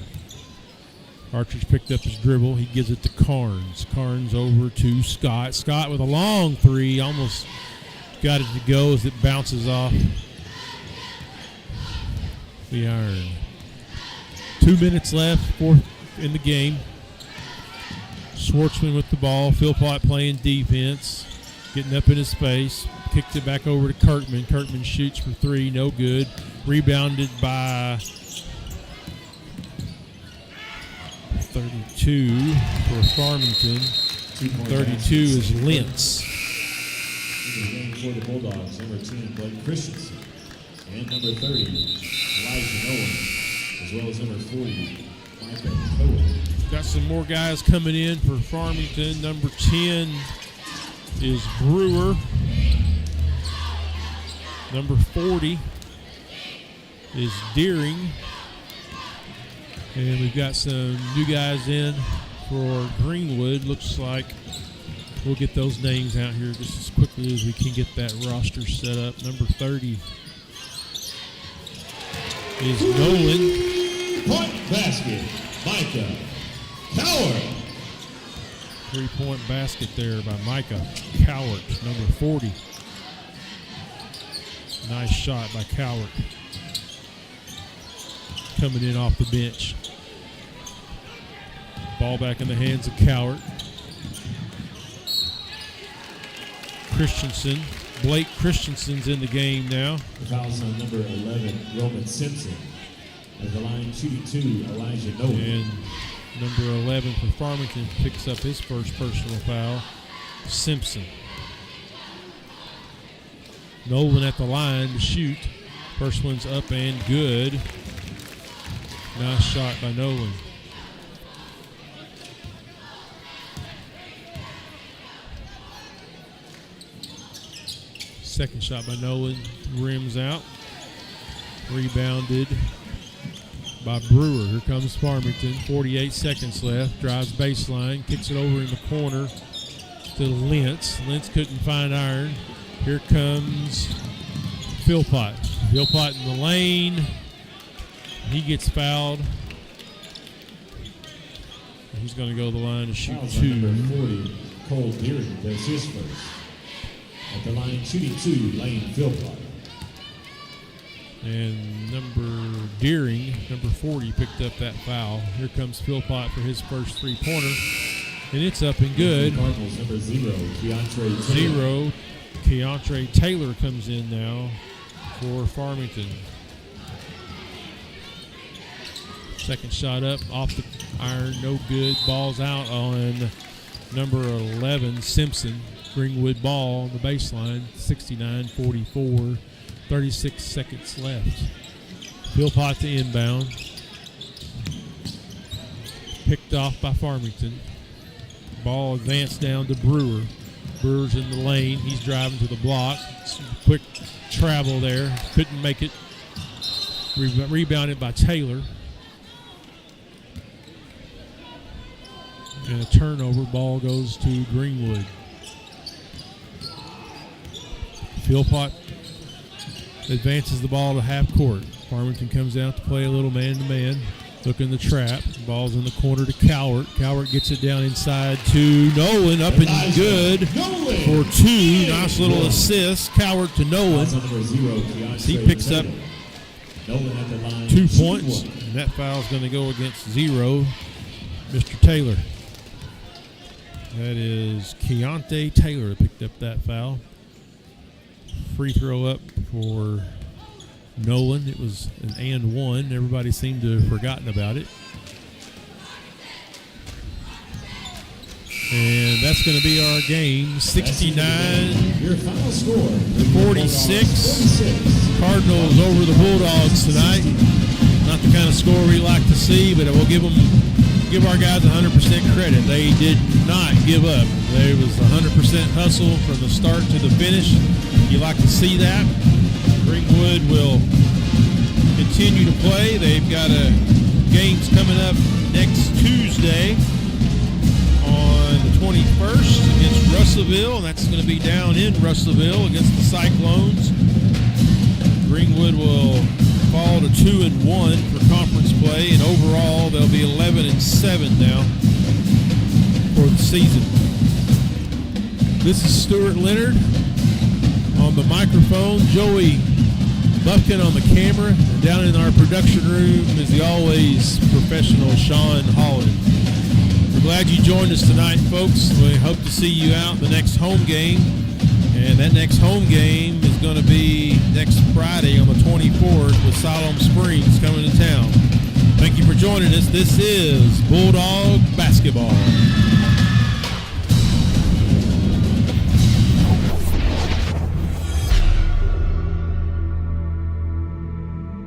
Archer's picked up his dribble. He gives it to Carnes. Carnes over to Scott. Scott with a long three. Almost got it to go as it bounces off the iron. 2 minutes left, fourth in the game. Schwartzman with the ball. Philpott playing defense. Getting up in his space. Kicked it back over to Kirkman. Kirkman shoots for three. No good. Rebounded by 32 for Farmington. 32 is Lentz. In the game for the Bulldogs, number 10, Blake Christensen. And number 30, Elijah Nolan, as well as number 40, Micah Cohen. Got some more guys coming in for Farmington. Number 10 is Brewer. Number 40 is Deering. And we've got some new guys in for Greenwood. Looks like we'll get those names out here just as quickly as we can get that roster set up. Number 30 is Nolan. Point basket, Micah Cowart. 3-point basket there by Micah Cowart, number 40. Nice shot by Cowart. Coming in off the bench. Ball back in the hands of Cowart. Christensen. Blake Christensen's in the game now. The foul's on number 11, Roman Simpson. At the line, shooting 2, Elijah Nolan. And number 11 for Farmington picks up his first personal foul, Simpson. Nolan at the line to shoot. First one's up and good. Nice shot by Nolan. Second shot by Nolan, rims out. Rebounded by Brewer. Here comes Farmington. 48 seconds left. Drives baseline. Kicks it over in the corner to Lentz. Lentz couldn't find iron. Here comes Philpott. Philpott in the lane. He gets fouled. He's going to go to the line to shoot Fouls 2. on number 40, Cole Deering. That's his first. At the line, shooting 2, Lane Philpott. And number Deering, number 40, picked up that foul. Here comes Philpott for his first three-pointer. And it's up and good. Cardinals, number 0, Keontre Taylor. Keontre Taylor comes in now for Farmington. Second shot up, off the iron, no good. Ball's out on number 11, Simpson. Greenwood ball on the baseline, 69-44, 36 seconds left. Philpott to inbound. Picked off by Farmington. Ball advanced down to Brewer. Brewer's in the lane. He's driving to the block. Quick travel there. Couldn't make it. Rebounded by Taylor. And a turnover. Ball goes to Greenwood. Philpott advances the ball to half court. Farmington comes out to play a little man-to-man. Looking the trap. Ball's in the corner to Cowart. Cowart gets it down inside to Nolan. Up and good for 2. Nice little assist. Cowart to Nolan. He picks up 2 points. And that foul's going to go against 0, Mr. Taylor. That is Keontre Taylor that picked up that foul. Free throw up for Nolan. It was an and one. Everybody seemed to have forgotten about it. And that's going to be our game. 69-46. Cardinals over the Bulldogs tonight. Not the kind of score we like to see, but we'll give our guys 100% credit. They did not give up. There was 100% hustle from the start to the finish. You like to see that. Greenwood will continue to play. They've got games coming up next Tuesday on the 21st against Russellville. That's going to be down in Russellville against the Cyclones. Greenwood will fall to 2-1 for conference play, and overall they'll be 11-7 now for the season. This is Stewart Leonard on the microphone, Joey Buffkin on the camera, and down in our production room is the always professional Sean Holland. We're glad you joined us tonight, folks. We hope to see you out the next home game, and that next home game is going to be next Friday on the 24th with Siloam Springs coming to town. Thank you for joining us. This is Bulldog Basketball.